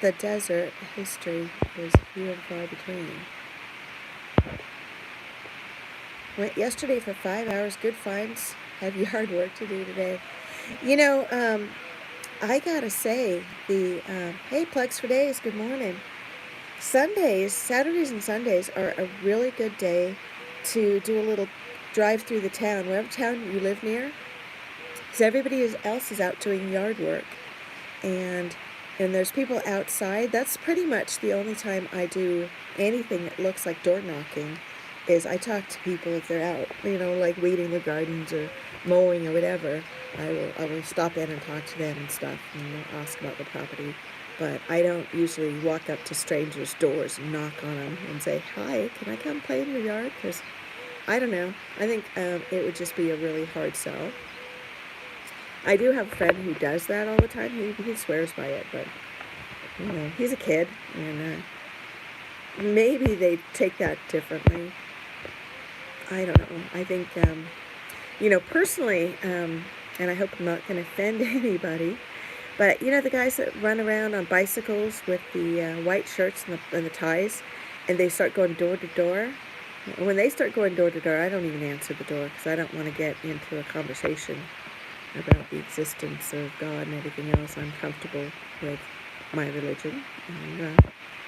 the desert. History is few and far between. Went yesterday for 5 hours. Good finds. Have yard work to do today. You know, I gotta say, hey, Plex for Days, good morning. Saturdays and Sundays are a really good day to do a little drive through the town, wherever town you live near, because everybody else is out doing yard work, and there's people outside. That's pretty much the only time I do anything that looks like door knocking, is I talk to people if they're out, you know, like weeding the gardens or mowing or whatever. I will stop in and talk to them and stuff and ask about the property. But I don't usually walk up to strangers' doors and knock on them and say, hi, can I come play in your yard? Because, I don't know, I think it would just be a really hard sell. I do have a friend who does that all the time. He swears by it, but, you know, he's a kid, and maybe they take that differently. I don't know. I think, you know, personally, and I hope I'm not going to offend anybody, but, you know, the guys that run around on bicycles with the white shirts and the ties, and they start going door to door, When they start going door to door, I don't even answer the door because I don't want to get into a conversation about the existence of God and everything else. I'm comfortable with my religion, and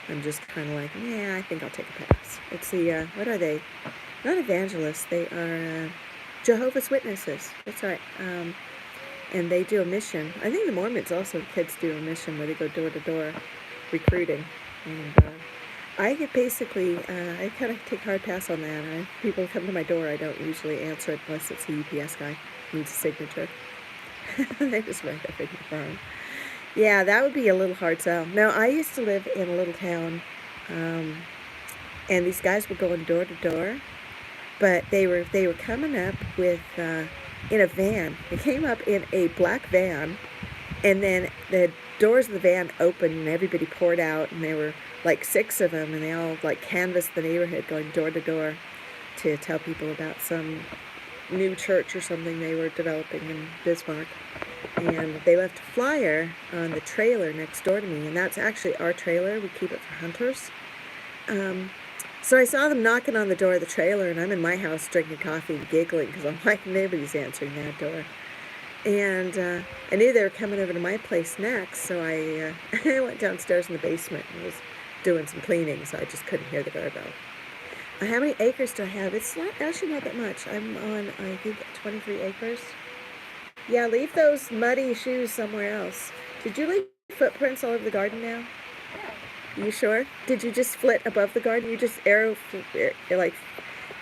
I'm just kind of like, yeah, I think I'll take a pass. It's the, what are they? Not evangelists, they are Jehovah's Witnesses. That's right. And they do a mission. I think the Mormons also, kids do a mission where they go door to door recruiting. And I get basically, I kind of take hard pass on that. People come to my door, I don't usually answer it unless it's a UPS guy who needs a signature. They just write up in your phone. Yeah, that would be a little hard sell. Now, I used to live in a little town, and these guys were going door to door, but they were coming up with in a van. They came up in a black van, and then the doors of the van opened, and everybody poured out, and there were like 6 of them, and they all like canvassed the neighborhood, going door to door to tell people about some new church or something they were developing in Bismarck. And they left a flyer on the trailer next door to me, and that's actually our trailer. We keep it for hunters. So I saw them knocking on the door of the trailer, and I'm in my house drinking coffee and giggling because I'm like, nobody's answering that door. And I knew they were coming over to my place next, so I went downstairs in the basement and was doing some cleaning, so I just couldn't hear the doorbell. How many acres do I have? It's actually not that much. I'm on, I think, 23 acres. Yeah, leave those muddy shoes somewhere else. Did you leave footprints all over the garden now? You sure? Did you just flit above the garden? You just like,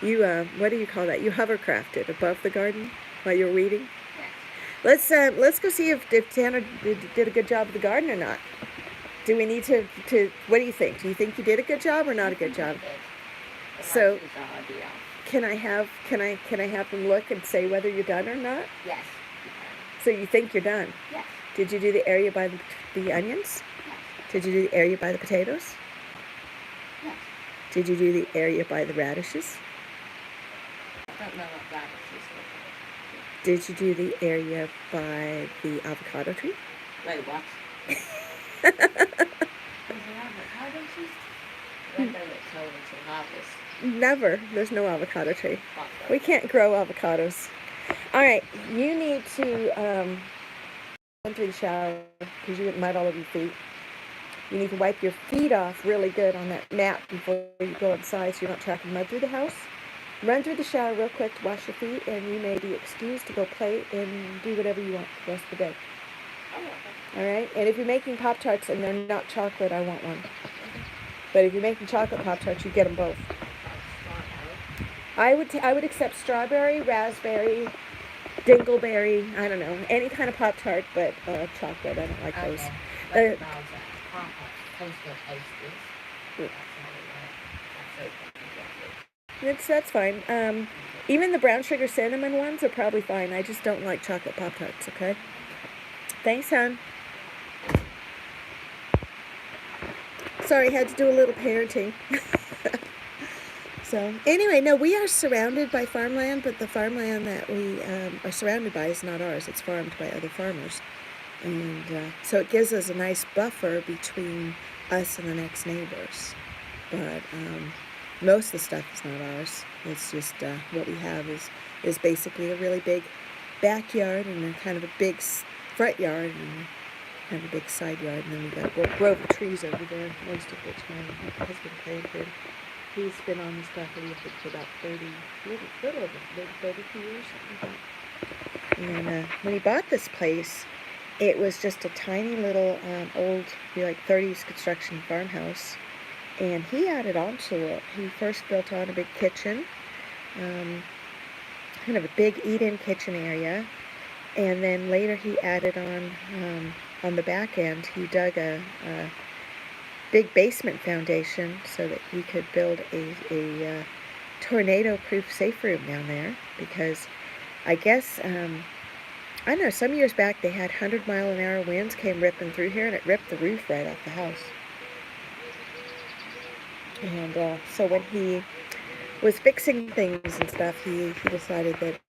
you, what do you call that? You hovercrafted above the garden while you were weeding? Yes. Let's go see if Tanner did a good job of the garden or not. Do we need to, what do you think? Do you think you did a good job or not a good job? So, can I have them look and say whether you're done or not? Yes. So you think you're done? Yes. Did you do the area by the onions? Did you do the area by the potatoes? Yes. Did you do the area by the radishes? I don't know what radishes are. Did you do the area by the avocado tree? Wait, what? Is there avocado trees? When does it sow into harvest? Never. There's no avocado tree. We can't grow avocados. All right, you need to enter the shower because you get mud all over your feet. You need to wipe your feet off really good on that mat before you go inside so you're not tracking mud through the house. Run through the shower real quick to wash your feet, and you may be excused to go play and do whatever you want the rest of the day. All right? And if you're making Pop-Tarts and they're not chocolate, I want one. But if you're making chocolate Pop-Tarts, you get them both. I would accept strawberry, raspberry, dingleberry, I don't know, any kind of Pop-Tart, but chocolate, I don't like those. That's fine. Even the brown sugar cinnamon ones are probably fine. I just don't like chocolate Pop-Tarts, okay? Thanks, hon. Sorry, had to do a little parenting. So, anyway, no, we are surrounded by farmland, but the farmland that we are surrounded by is not ours. It's farmed by other farmers. And so it gives us a nice buffer between us and the next neighbors. But most of the stuff is not ours. It's just what we have is basically a really big backyard and a kind of a big front yard and kind of a big side yard. And then we've got a grove of trees over there, most of which my husband planted. He's been on this property, I think, for about little over 32 years, something like that. And when he bought this place, it was just a tiny little old, like 30s construction farmhouse. And he added on to it. He first built on a big kitchen, kind of a big eat-in kitchen area. And then later he added on the back end, he dug a big basement foundation so that he could build a tornado-proof safe room down there, because I guess, I don't know, some years back they had 100-mile-an-hour winds came ripping through here, and it ripped the roof right off the house. And so when he was fixing things and stuff, he decided that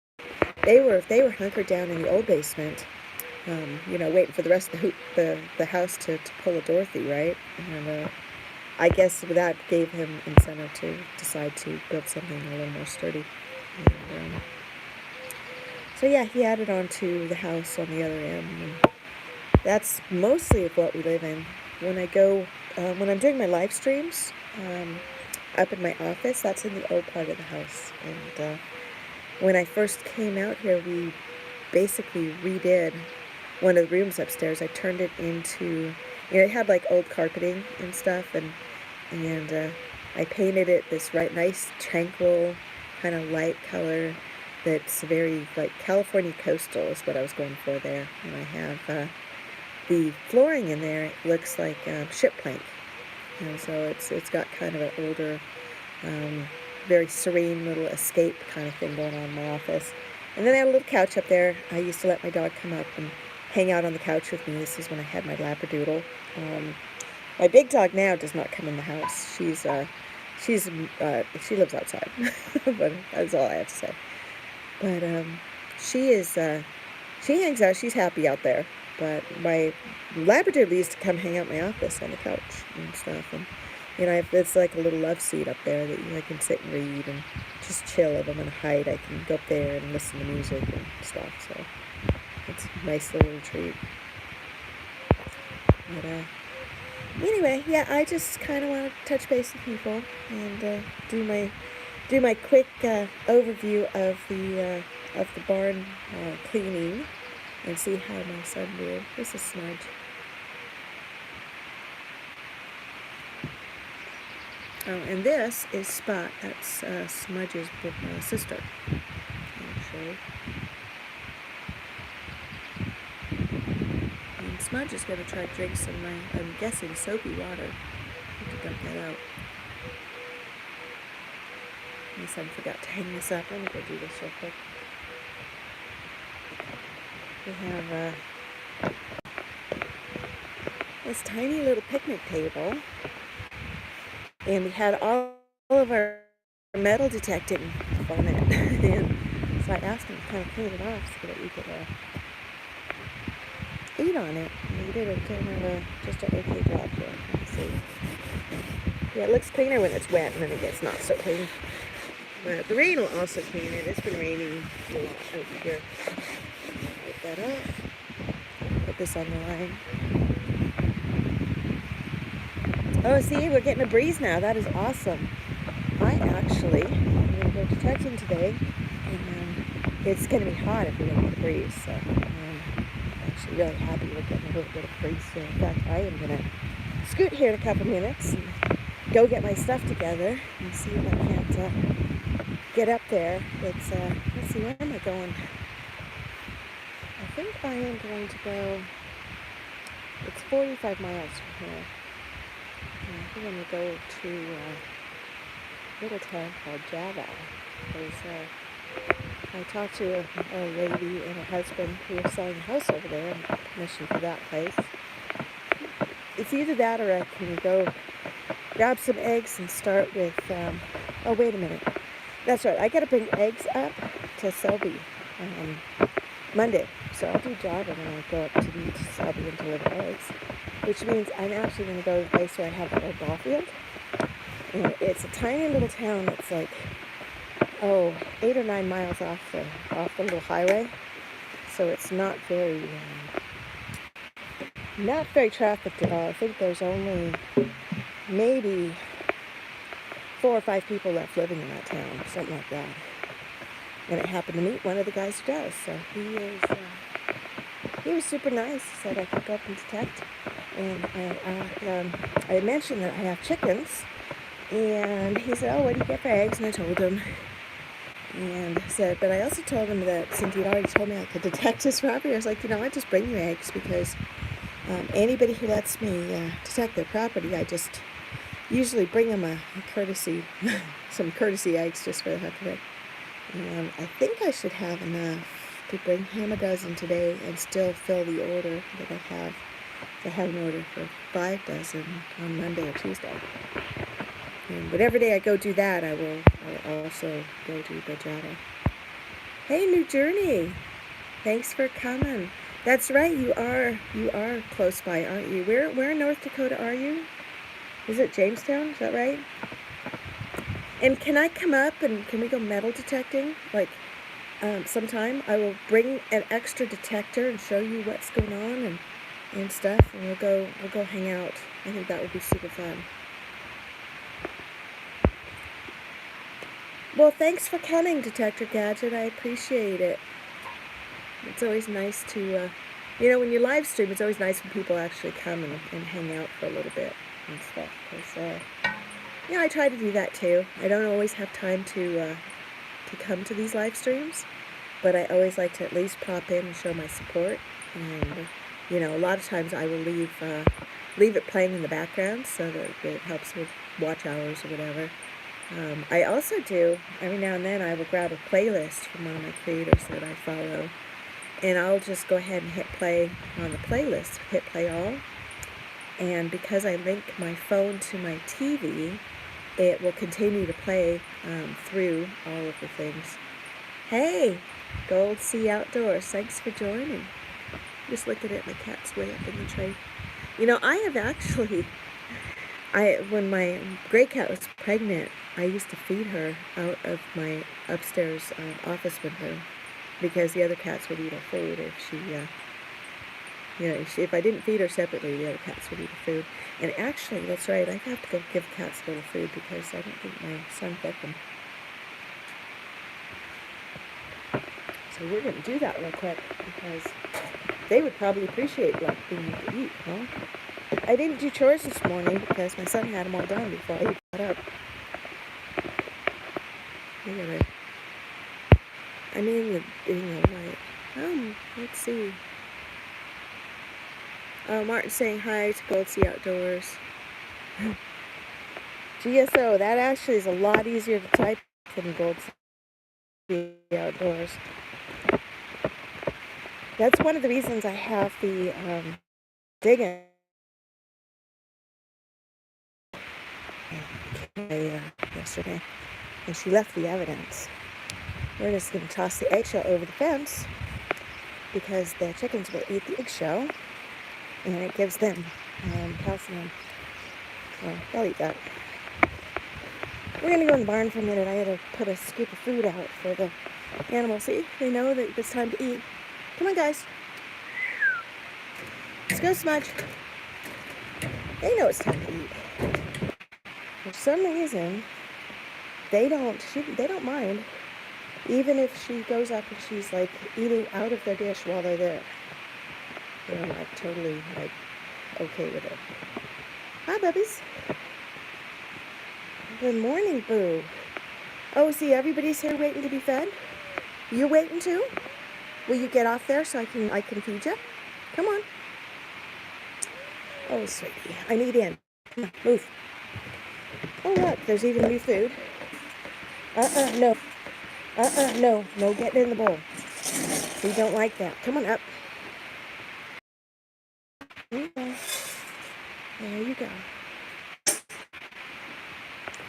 they were hunkered down in the old basement, waiting for the rest of the house to pull a Dorothy, right? And I guess that gave him incentive to decide to build something a little more sturdy. And, so yeah, he added on to the house on the other end. And that's mostly of what we live in. When when I'm doing my live streams up in my office, that's in the old part of the house. And when I first came out here, we basically redid one of the rooms upstairs. I turned it into, it had like old carpeting and stuff, and I painted it this nice, tranquil, kind of light color that's very like California coastal is what I was going for there. And I have the flooring in there. It looks like ship plank, and so it's got kind of an older, very serene little escape kind of thing going on in my office. And then I had a little couch up there. I used to let my dog come up and hang out on the couch with me. This is when I had my Labradoodle. My big dog now does not come in the house. She lives outside, but that's all I have to say. But she hangs out. She's happy out there. But my Labradoodle used to come hang out in my office on the couch and stuff. And it's like a little love seat up there that I can sit and read and just chill. If I'm gonna hide, I can go up there and listen to music and stuff. So it's a nice little retreat. But anyway, yeah, I just kind of want to touch base with people and do my quick overview of the barn cleaning and see how my son did. This is Smudge. Oh, and this is Spot. That's Smudge's sister, actually. And Smudge is going to try to drink some, I'm guessing, soapy water. I have to dump that out. My son forgot to hang this up. Let me go do this real quick. We have this tiny little picnic table, and we had all of our metal detecting on it. And so I asked him to kind of clean it off so that we could eat on it. And we did just an okay job here. Let's see. Yeah, it looks cleaner when it's wet, and then it gets not so clean. But the rain will also clean it. It's been raining a lot over here. Wipe that off. Put this on the line. Oh, see, we're getting a breeze now. That is awesome. I'm going to go detecting today, and it's going to be hot if we don't get a breeze. So I'm actually really happy we're getting a little bit of breeze. So in fact, I am going to scoot here in a couple minutes and go get my stuff together and see if I can't get up there. It's, let's see, where am I going? I think I am going to go, it's 45 miles from here. We're going to go to a little town called Java. I talked to a lady and her husband who are selling a house over there and got permission for that place. It's either that or I can go grab some eggs and start with, oh, wait a minute. That's right, I got to bring eggs up to Selby Monday. So I'll do Java and I'll go up to Selby and deliver eggs. Which means I'm actually going to go to the place where I have that old ball field. And it's a tiny little town that's like, 8 or 9 miles off the little highway. So it's not very trafficked at all. I think there's only maybe 4 or 5 people left living in that town, something like that. And I happened to meet one of the guys who does. So he was super nice. He said I could go up and detect. And I mentioned that I have chickens, and he said, oh, what do you get for eggs? And I told him, and I said, but I also told him that since he'd already told me I could detect his property, I was like, I just bring you eggs because anybody who lets me detect their property, I just usually bring them a courtesy, some courtesy eggs just for the heck of it. And I think I should have enough to bring him a dozen today and still fill the order that I have. I have an order for 5 dozen on Monday or Tuesday. And whatever day I go do that, I'll also go do Bajada. Hey, New Journey. Thanks for coming. That's right, you are close by, aren't you? Where in North Dakota are you? Is it Jamestown? Is that right? And can I come up and can we go metal detecting? Like, sometime I will bring an extra detector and show you what's going on and stuff, and we'll go hang out. I think that would be super fun. Well, thanks for coming, Detector Gadget. I appreciate it. It's always nice to, when you live stream, it's always nice when people actually come and hang out for a little bit and stuff. Because, I try to do that too. I don't always have time to come to these live streams, but I always like to at least pop in and show my support. And, a lot of times I will leave it playing in the background so that it helps with watch hours or whatever. I also do, every now and then, I will grab a playlist from one of my creators that I follow, and I'll just go ahead and hit play on the playlist, hit play all, and because I link my phone to my TV, it will continue to play through all of the things. Hey, Gold Sea Outdoors, thanks for joining. Just look at it, my cat's way up in the tree. I have actually, when my gray cat was pregnant, I used to feed her out of my upstairs office window because the other cats would eat her food if if I didn't feed her separately, the other cats would eat her food. And actually, that's right, I have to go give cats a little food because I don't think my son fed them. So we're going to do that real quick because they would probably appreciate being able to eat, huh? I didn't do chores this morning because my son had them all done before I got up. I'm in the light. Let's see. Martin's saying hi to Gold Sea Outdoors. GSO, that actually is a lot easier to type than Gold Sea Outdoors. That's one of the reasons I have the Diggun yesterday, and she left the evidence. We're just going to toss the eggshell over the fence because the chickens will eat the eggshell, and it gives them calcium. So they'll eat that. We're going to go in the barn for a minute. I got to put a scoop of food out for the animals. See, they know that it's time to eat. Come on, guys. Let's go, Smudge. They know it's time to eat. For some reason, they don't mind, even if she goes up and she's like eating out of their dish while they're there. They're like totally like okay with it. Hi, bubbies. Good morning, Boo. Oh, see, everybody's here waiting to be fed. You're waiting too? Will you get off there so I can feed you? Come on. Oh, sweetie, I need in. Come on, move. Oh, look, there's even new food. No. No getting in the bowl. We don't like that. Come on up. There you go. There you go.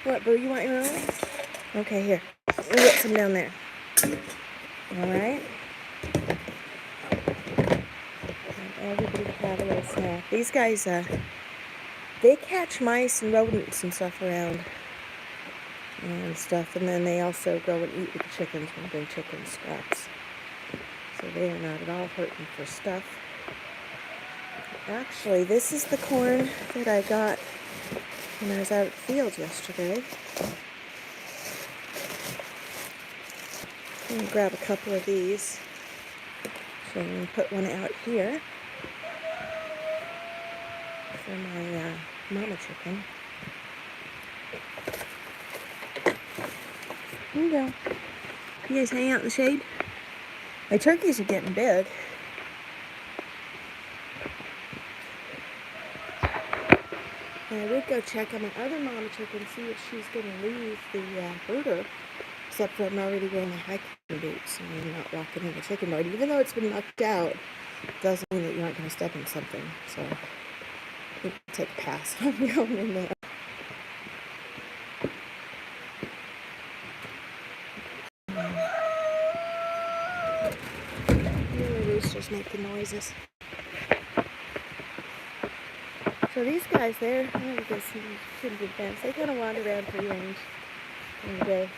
What, Boo, you want your own? Okay, here. We'll get some down there. All right. Everybody have a little snack. These guys, they catch mice and rodents and stuff around and stuff, and then they also go and eat with the chickens when they bring chicken scraps. So they are not at all hurting for stuff. Actually, this is the corn that I got when I was out at the field yesterday. I'm going to grab a couple of these. So I'm going to put one out here for my mama chicken. Here you go. You guys hang out in the shade? My turkeys are getting big. And I would go check on my other mama chicken, see if she's going to leave the brooder. Except for I'm already wearing my hiking boots and I'm not walking in the chicken yard. Even though it's been knocked out, doesn't mean that you aren't going to step in something. So I think I'll take a pass on going in there. The roosters making noises. So these guys there, I don't know if you can see pretty good fence. They kind of wander around free range in the day.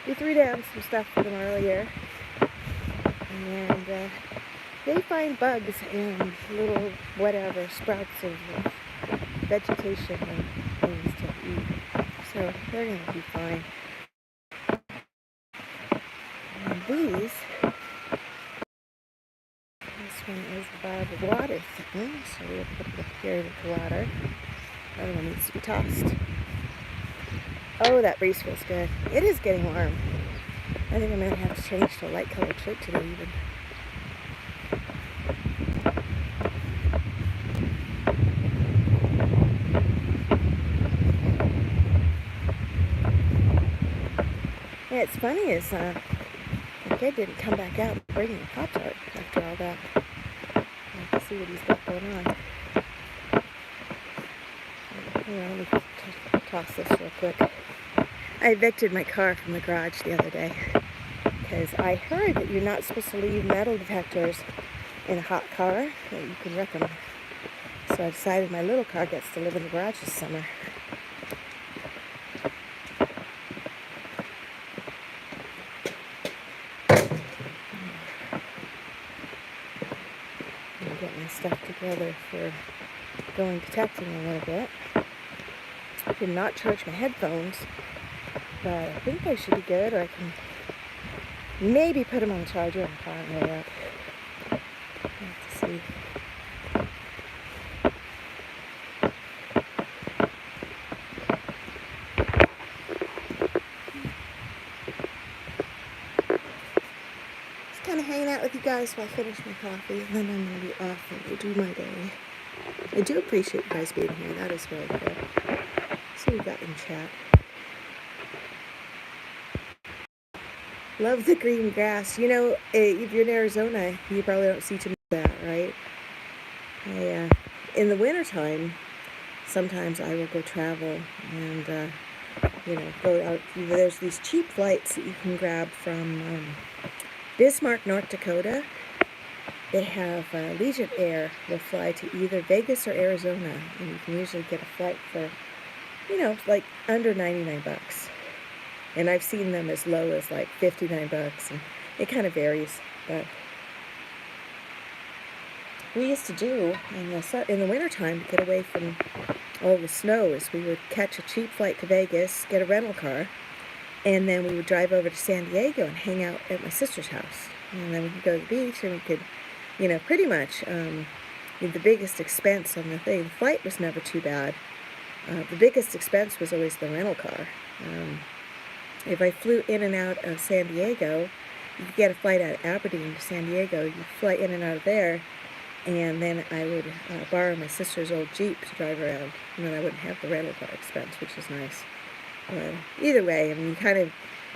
We threw down some stuff for them earlier, and they find bugs and little whatever sprouts of vegetation and things to eat. So they're going to be fine. And this one is barbed water thing, so we'll put it up here with the water. The other one needs to be tossed. Oh, that breeze feels good. It is getting warm. I think I'm going to have to change to a light colored shirt today even. Yeah, it's funny is the kid didn't come back out bringing a Pop-Tart after all that. I can see what he's got going on. Here, let me toss this real quick. I evicted my car from the garage the other day because I heard that you're not supposed to leave metal detectors in a hot car, that you can wreck them. So I decided my little car gets to live in the garage this summer. I'm getting my stuff together for going detecting a little bit. I did not charge my headphones, but I think they should be good, or I can maybe put them on the charger and fire them way up. I'll have to see. Just kind of hanging out with you guys while I finish my coffee, and then I'm going to be off and go do my day. I do appreciate you guys being here. That is really cool. See what we got in chat. Love the green grass. You know, if you're in Arizona, you probably don't see too much of that, right? In the wintertime, sometimes I will go travel and, go out. There's these cheap flights that you can grab from Bismarck, North Dakota. They have Legion Air will fly to either Vegas or Arizona, and you can usually get a flight for, like under 99 bucks. And I've seen them as low as like 59 bucks, and it kind of varies. But we used to do in the wintertime to get away from all the snow is we would catch a cheap flight to Vegas, get a rental car, and then we would drive over to San Diego and hang out at my sister's house. And then we could go to the beach, and we could, pretty much the biggest expense on the thing. The flight was never too bad. The biggest expense was always the rental car. If I flew in and out of San Diego, you could get a flight out of Aberdeen to San Diego. You fly in and out of there, and then I would borrow my sister's old Jeep to drive around, and then I wouldn't have the rental car expense, which is nice. But either way, I mean,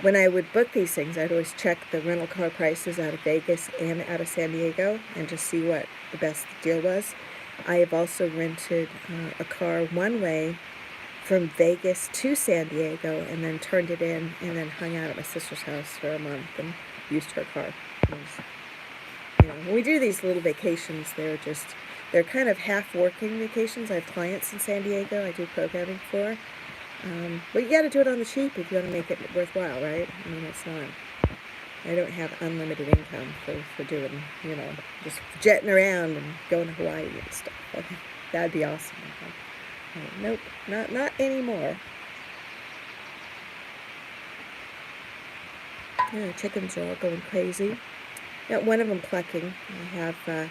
when I would book these things, I'd always check the rental car prices out of Vegas and out of San Diego and just see what the best deal was. I have also rented a car one way from Vegas to San Diego, and then turned it in, and then hung out at my sister's house for a month and used her car. When we do these little vacations, they're kind of half working vacations. I have clients in San Diego I do programming for. But you got to do it on the cheap if you want to make it worthwhile, right? I mean, I don't have unlimited income for doing, just jetting around and going to Hawaii and stuff. That'd be awesome. Nope, not anymore. The chickens are all going crazy. Got one of them clucking. I have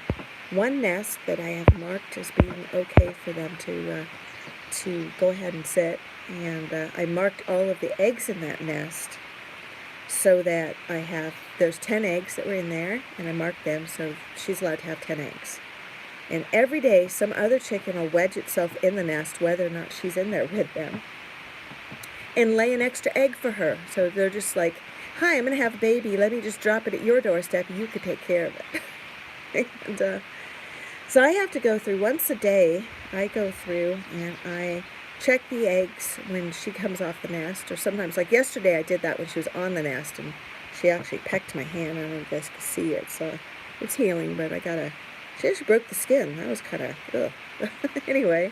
one nest that I have marked as being okay for them to go ahead and sit, and I marked all of the eggs in that nest so that there's 10 eggs that were in there, and I marked them so she's allowed to have 10 eggs. And every day, some other chicken will wedge itself in the nest, whether or not she's in there with them, and lay an extra egg for her. So they're just like, hi, I'm going to have a baby. Let me just drop it at your doorstep, and you can take care of it. And so I have to go through once a day. I go through, and I check the eggs when she comes off the nest. Or sometimes, like yesterday, I did that when she was on the nest, and she actually pecked my hand. I don't know if you guys can see it. So it's healing, but she actually broke the skin. That was kind of, ugh. Anyway,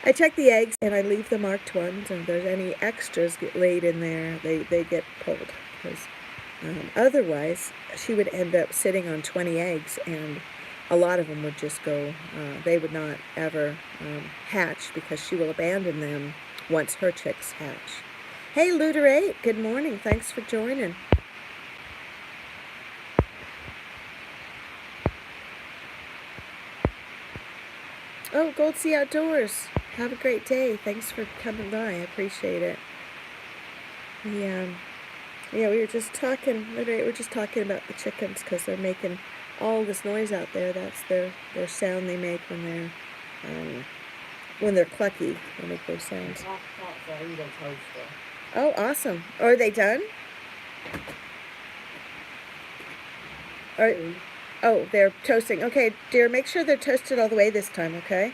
I check the eggs and I leave the marked ones, and if there's any extras get laid in there, they get pulled. Because otherwise, she would end up sitting on 20 eggs, and a lot of them would just go, they would not ever hatch, because she will abandon them once her chicks hatch. Hey, Luter8, good morning. Thanks for joining. Oh, Gold Sea Outdoors. Have a great day. Thanks for coming by. I appreciate it. Yeah, we were just talking, literally, we're just talking about the chickens because they're making all this noise out there. That's their sound they make when they're clucky. They make those sounds. Oh, awesome. Are they done? Oh, they're toasting. Okay, dear, make sure they're toasted all the way this time, okay?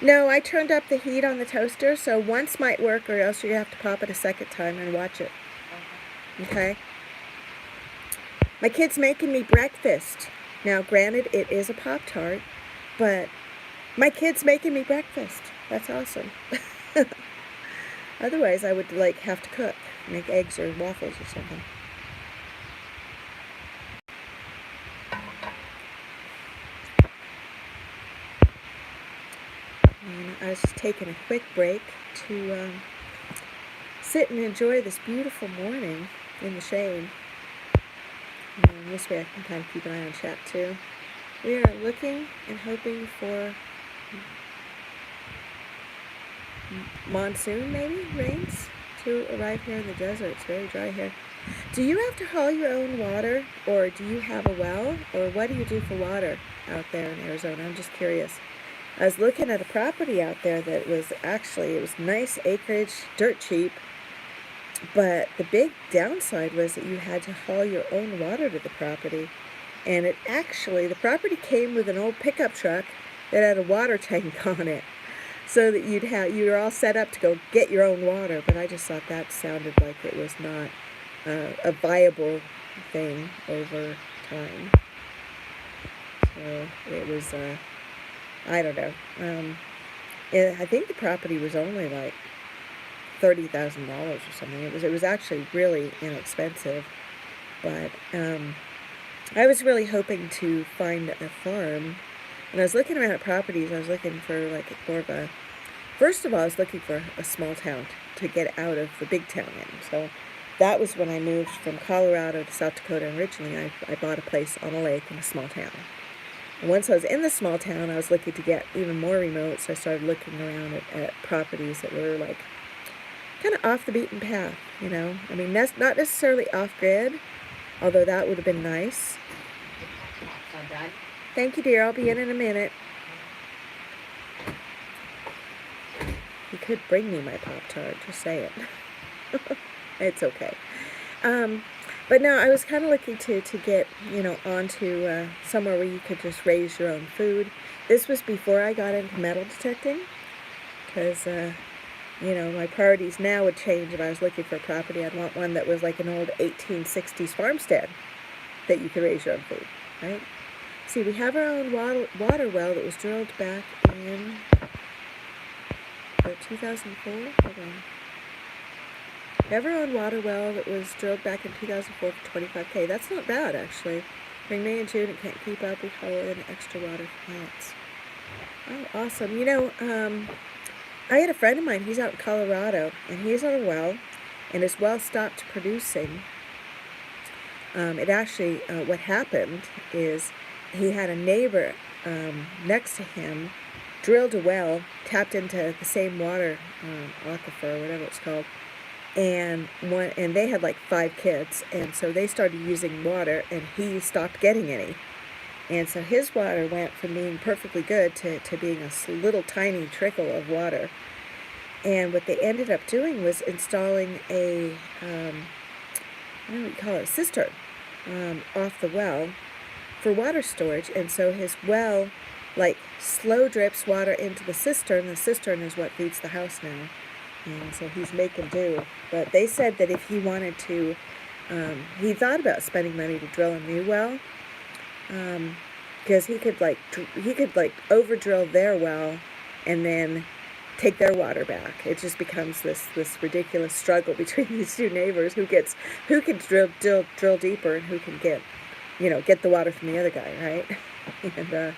No, I turned up the heat on the toaster, so once might work, or else you have to pop it a second time and watch it. Okay? My kid's making me breakfast. Now, granted, it is a Pop-Tart, but my kid's making me breakfast. That's awesome. Otherwise, I would, have to cook, make eggs or waffles or something. And I was just taking a quick break to sit and enjoy this beautiful morning in the shade. And this way I can kind of keep an eye on chat too. We are looking and hoping for monsoon, maybe, rains to arrive here in the desert. It's very dry here. Do you have to haul your own water, or do you have a well, or what do you do for water out there in Arizona? I'm just curious. I was looking at a property out there that was it was nice acreage, dirt cheap, but the big downside was that you had to haul your own water to the property. And the property came with an old pickup truck that had a water tank on it, so that you were all set up to go get your own water. But I just thought that sounded like it was not a viable thing over time. So it was, I don't know. I think the property was only like $30,000 or something. It was actually really inexpensive, but I was really hoping to find a farm. When I was looking around at properties, I was looking for first of all, I was looking for a small town to get out of the big town in. So that was when I moved from Colorado to South Dakota originally. I bought a place on a lake in a small town. And once I was in the small town, I was looking to get even more remote, so I started looking around at properties that were kind of off the beaten path, I mean, that's not necessarily off-grid, although that would have been nice. Thank you, dear. I'll be in a minute. You could bring me my Pop-Tart, just say it. It's okay. But no, I was kind of looking to get, onto somewhere where you could just raise your own food. This was before I got into metal detecting, because, my priorities now would change. If I was looking for a property, I'd want one that was like an old 1860s farmstead that you could raise your own food, right? See, we have our own water well that was drilled back in 2004. Hold on. We have our own water well that was drilled back in 2004 for $25K. That's not bad, actually. During May and June, it can't keep up. We haul in extra water for plants. Oh, awesome. I had a friend of mine, he's out in Colorado, and he's on a well, and his well stopped producing. What happened is he had a neighbor next to him drilled a well, tapped into the same water aquifer, or whatever it's called, and they had like 5 kids, and so they started using water, and he stopped getting any. And so his water went from being perfectly good to being a little tiny trickle of water. And what they ended up doing was installing a, cistern off the well for water storage. And so his well, slow drips water into the cistern. The cistern is what feeds the house now. And so he's making do. But they said that if he wanted to, he thought about spending money to drill a new well. because he could over drill their well and then take their water back. It just becomes this ridiculous struggle between these two neighbors who can drill deeper and who can get the water from the other guy, right? And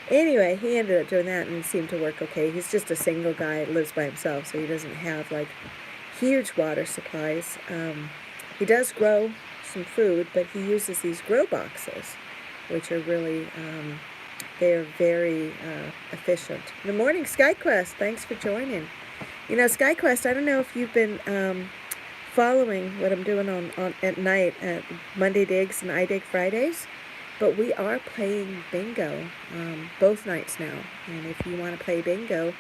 anyway, he ended up doing that, and it seemed to work okay. He's just a single guy, lives by himself, so he doesn't have like huge water supplies. He does grow some food, but he uses these grow boxes, which are really they're very efficient. Good morning, SkyQuest. Thanks for joining. SkyQuest, I don't know if you've been following what I'm doing on at night at Monday Digs and Idig Fridays, but we are playing bingo both nights now. And if you want to play bingo,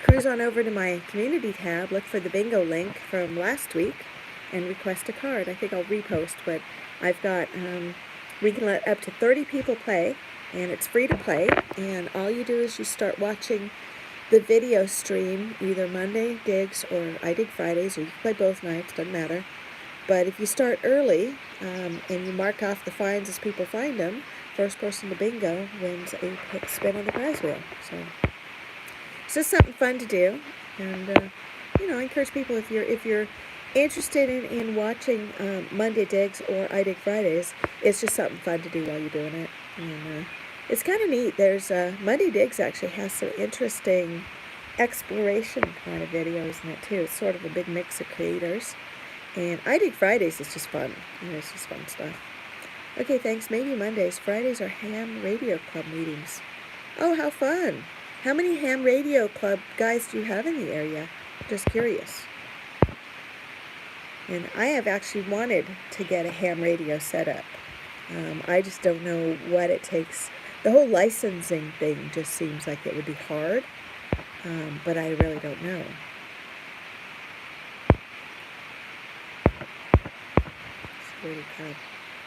cruise on over to my community tab, look for the bingo link from last week, and request a card. I think I'll repost, but I've got, we can let up to 30 people play, and it's free to play, and all you do is you start watching the video stream, either Monday Digs or Idig Fridays, or you can play both nights, doesn't matter. But if you start early, and you mark off the finds as people find them, first person to bingo wins a spin on the prize wheel. So it's just something fun to do, and I encourage people, if you're interested in watching Monday Digs or Idig Fridays, it's just something fun to do while you're doing it. And it's kind of neat. There's Monday Digs actually has some interesting exploration kind of videos in it too. It's sort of a big mix of creators. And Idig Fridays is just fun. It's just fun stuff. Okay, thanks. Maybe Mondays. Fridays are ham radio club meetings. Oh, how fun. How many ham radio club guys do you have in the area? Just curious. And I have actually wanted to get a ham radio set up. I just don't know what it takes. The whole licensing thing just seems like it would be hard, but I really don't know.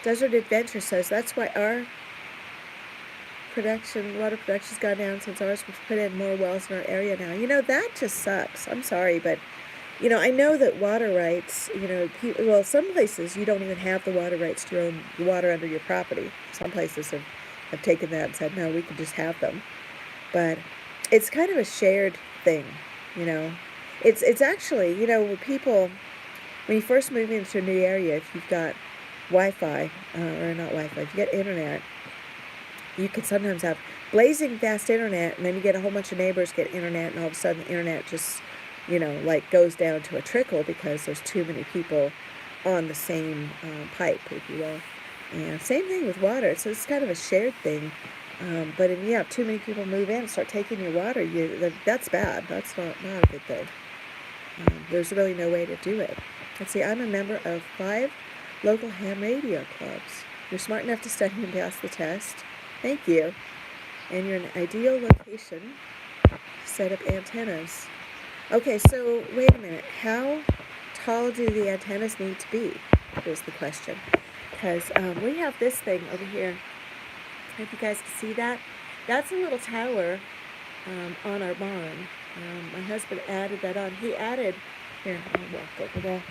Desert Adventure says that's why our water production's gone down since ours was put in more wells in our area now. That just sucks. I'm sorry, but I know that water rights, some places you don't even have the water rights to your own water under your property. Some places have taken that and said, no, we can just have them. But it's kind of a shared thing, It's actually, when you first move into a new area, if you've got Wi-Fi, or not Wi-Fi, if you get internet, you can sometimes have blazing fast internet, and then you get a whole bunch of neighbors get internet, and all of a sudden the internet just goes down to a trickle because there's too many people on the same pipe, if you will. And same thing with water. So it's kind of a shared thing. But if you have too many people move in and start taking your water, that's bad. That's not a good thing. There's really no way to do it. Let's see, I'm a member of 5 local ham radio clubs. You're smart enough to study and pass the test. Thank you. And you're in an ideal location to set up antennas. Okay, so wait a minute. How tall do the antennas need to be? Is the question. Because we have this thing over here. If you guys can see that, that's a little tower on our barn. My husband added that on. He added, here, I'll walk over there.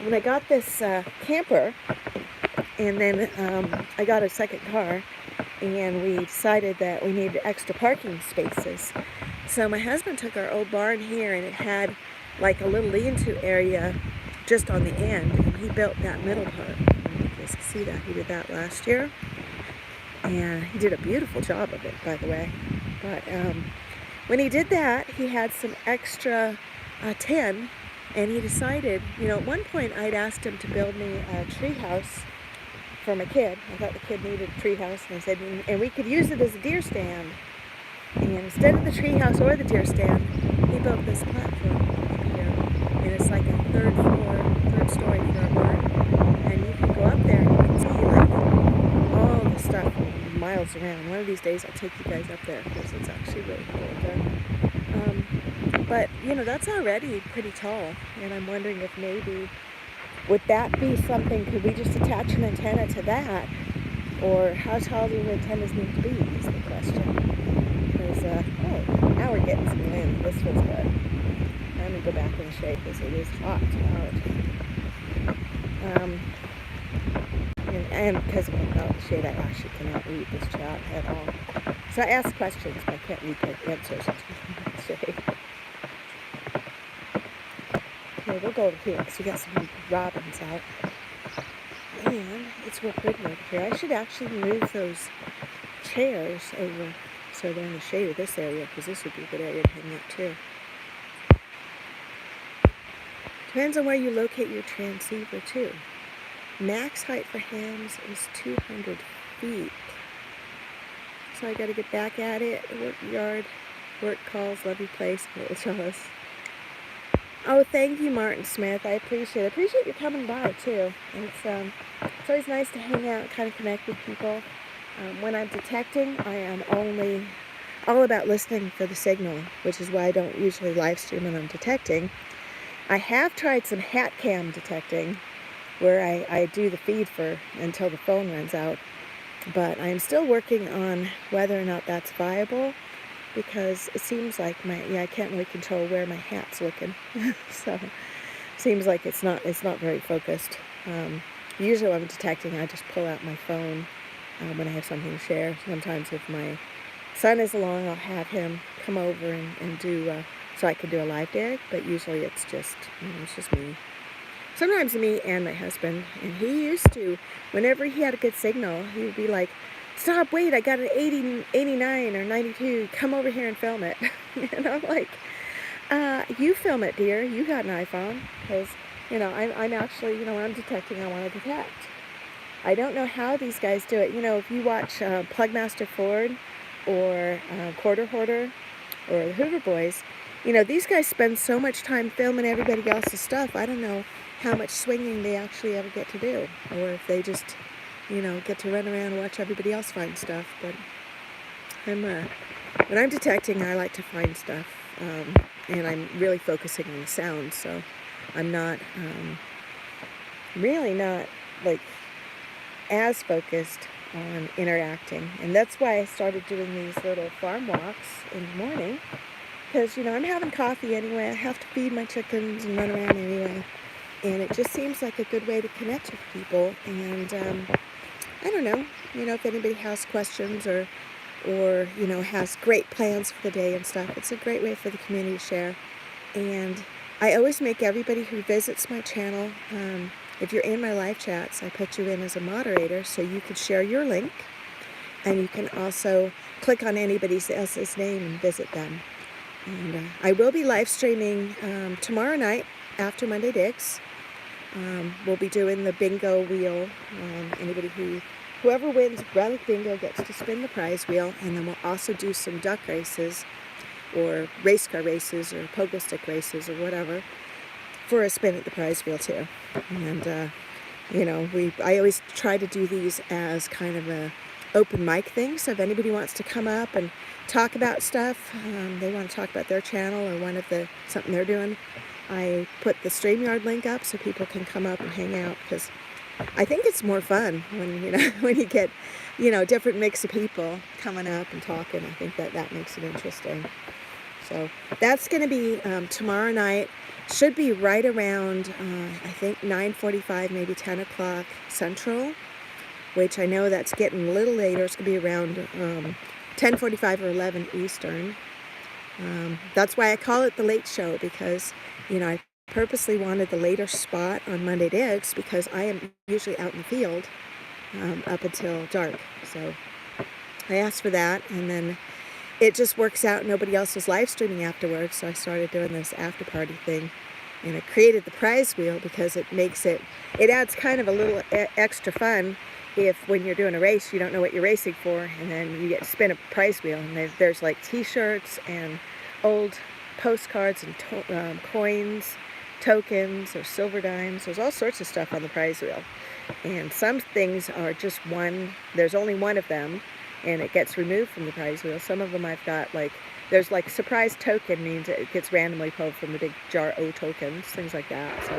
When I got this camper, and then I got a second car, and we decided that we needed extra parking spaces. So my husband took our old barn here, and it had like a little lean-to area just on the end, and he built that middle part. You guys can see that. He did that last year, and he did a beautiful job of it, by the way. But when he did that, he had some extra tin, and he decided, at one point I'd asked him to build me a tree house for my kid. I thought the kid needed a tree house, and I said, and we could use it as a deer stand. And instead of the tree house or the deer stand, he built this platform up here, and it's like a third story for a barn. And you can go up there and you can see like all the stuff miles around. One of these days I'll take you guys up there because it's actually really cool there. But that's already pretty tall, and I'm wondering if maybe would that be something? Could we just attach an antenna to that, or how tall do the antennas need to be? Is the question. Because now we're getting some wind. This feels good. I'm gonna go back in the shade because it is hot out. In And because I'm out in the shade, I actually cannot read this chat at all. So I ask questions, but I can't read the answers. Shade. Okay, we'll go over here because we got some robins out. And it's real pretty over here. I should actually move those chairs over so they're in the shade of this area, because this would be a good area to hang out too. Depends on where you locate your transceiver too. Max height for hams is 200 feet. So I got to get back at it. Work yard, work calls, love your place, little chores. Oh, thank you, Martin Smith. I appreciate it. I appreciate you coming by too. It's always nice to hang out and kind of connect with people. When I'm detecting, I am only all about listening for the signal, which is why I don't usually live stream when I'm detecting. I have tried some hat cam detecting, where I do the feed for until the phone runs out, but I'm still working on whether or not that's viable, because it seems like I can't really control where my hat's looking. So it seems like it's not very focused. Usually when I'm detecting, I just pull out my phone when I have something to share. Sometimes if my son is along, I'll have him come over and do so I can do a live dig, but usually it's just me. Sometimes me and my husband, and he used to, whenever he had a good signal, he would be like, stop, wait, I got an 80, 89 or 92, come over here and film it. And I'm like, you film it, dear, you got an iPhone, because, I'm actually, when I'm detecting, I want to detect. I don't know how these guys do it. If you watch Plugmaster Ford or Quarter Hoarder or the Hoover Boys, these guys spend so much time filming everybody else's stuff. I don't know how much swinging they actually ever get to do, or if they just, get to run around and watch everybody else find stuff. But when I'm detecting, I like to find stuff, and I'm really focusing on the sound, so I'm not, really not, like, as focused on interacting. And that's why I started doing these little farm walks in the morning, because, I'm having coffee anyway. I have to feed my chickens and run around anyway. And it just seems like a good way to connect with people. And I don't know, if anybody has questions or has great plans for the day and stuff, it's a great way for the community to share. And I always make everybody who visits my channel, if you're in my live chats, I put you in as a moderator so you can share your link, and you can also click on anybody else's name and visit them. And I will be live streaming tomorrow night after Monday Digs. We'll be doing the bingo wheel. Whoever wins Relic Bingo gets to spin the prize wheel, and then we'll also do some duck races or race car races or pogo stick races or whatever for a spin at the prize wheel too. And I always try to do these as kind of a open mic thing. So if anybody wants to come up and talk about stuff, they want to talk about their channel or something they're doing, I put the StreamYard link up so people can come up and hang out, because I think it's more fun when when you get different mix of people coming up and talking. I think that makes it interesting. So that's going to be tomorrow night. Should be right around I think 9:45, maybe 10 o'clock Central, which I know that's getting a little later. It's going to be around 10:45 or 11 Eastern. That's why I call it the late show, because I purposely wanted the later spot on Monday Digs, because I am usually out in the field up until dark. So I asked for that, and then it just works out. Nobody else was live streaming afterwards, so I started doing this after party thing. And I created the prize wheel because it adds kind of a little extra fun if when you're doing a race, you don't know what you're racing for, and then you get to spin a prize wheel, and there's like t-shirts and old postcards and coins, tokens, or silver dimes. There's all sorts of stuff on the prize wheel. And some things are just there's only one of them, and it gets removed from the prize wheel. Some of them I've got there's surprise token, means it gets randomly pulled from the big jar O tokens, things like that. So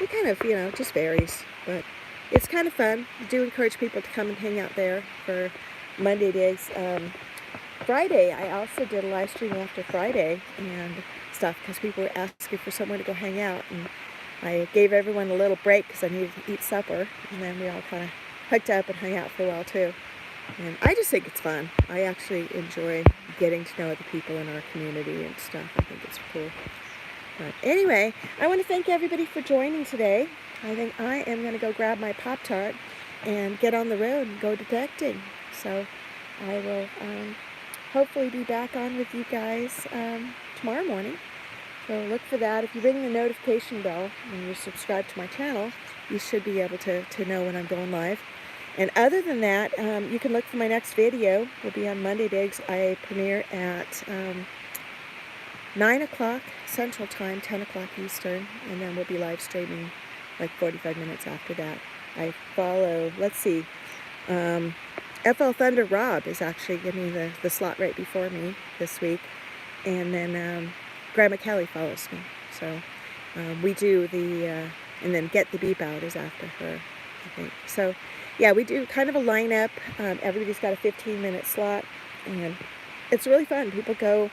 it kind of, just varies. But it's kind of fun. I do encourage people to come and hang out there for Monday Digs. Friday, I also did a live stream after Friday and stuff, because people were asking for somewhere to go hang out. And I gave everyone a little break because I needed to eat supper. And then we all kind of hooked up and hung out for a while too. And I just think it's fun. I actually enjoy getting to know other people in our community and stuff. I think it's cool. But anyway, I want to thank everybody for joining today. I think I am going to go grab my Pop-Tart and get on the road and go detecting. So I will hopefully be back on with you guys tomorrow morning. So look for that. If you ring the notification bell and you're subscribed to my channel, you should be able to know when I'm going live. And other than that, you can look for my next video. Will be on Monday Digs. I premiere at 9 o'clock Central Time, 10 o'clock Eastern, and then we'll be live streaming like 45 minutes after that. I follow, let's see, FL Thunder Rob is actually giving me the slot right before me this week. And then Grandma Kelly follows me. So we do the, and then Get the Beep Out is after her, I think. So yeah, we do kind of a lineup. Everybody's got a 15-minute slot, and it's really fun. People go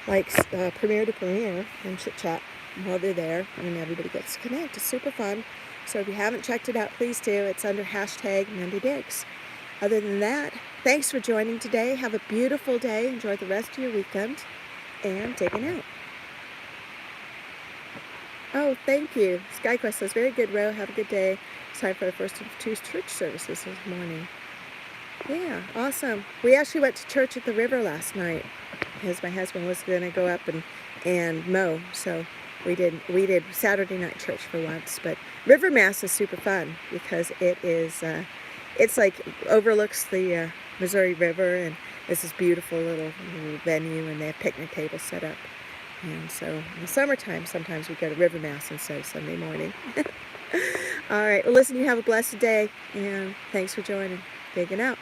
like premiere to premiere and chit-chat while they're there, and everybody gets to connect. It's super fun. So if you haven't checked it out, please do. It's under hashtag mondaydigs. Other than that, thanks for joining today. Have a beautiful day. Enjoy the rest of your weekend, and digging out. Oh, thank you. SkyQuest says, very good, Ro. Have a good day. It's time for the first of 2 church services this morning. Yeah, awesome. We actually went to church at the river last night because my husband was going to go up and mow. So we did Saturday night church for once. But River Mass is super fun because it is, it's like overlooks the Missouri River, and it's this beautiful little venue, and they have picnic tables set up. And so in the summertime, sometimes we go to River Mass instead of Sunday morning. All right, well, listen, you have a blessed day, and thanks for joining. Digging out.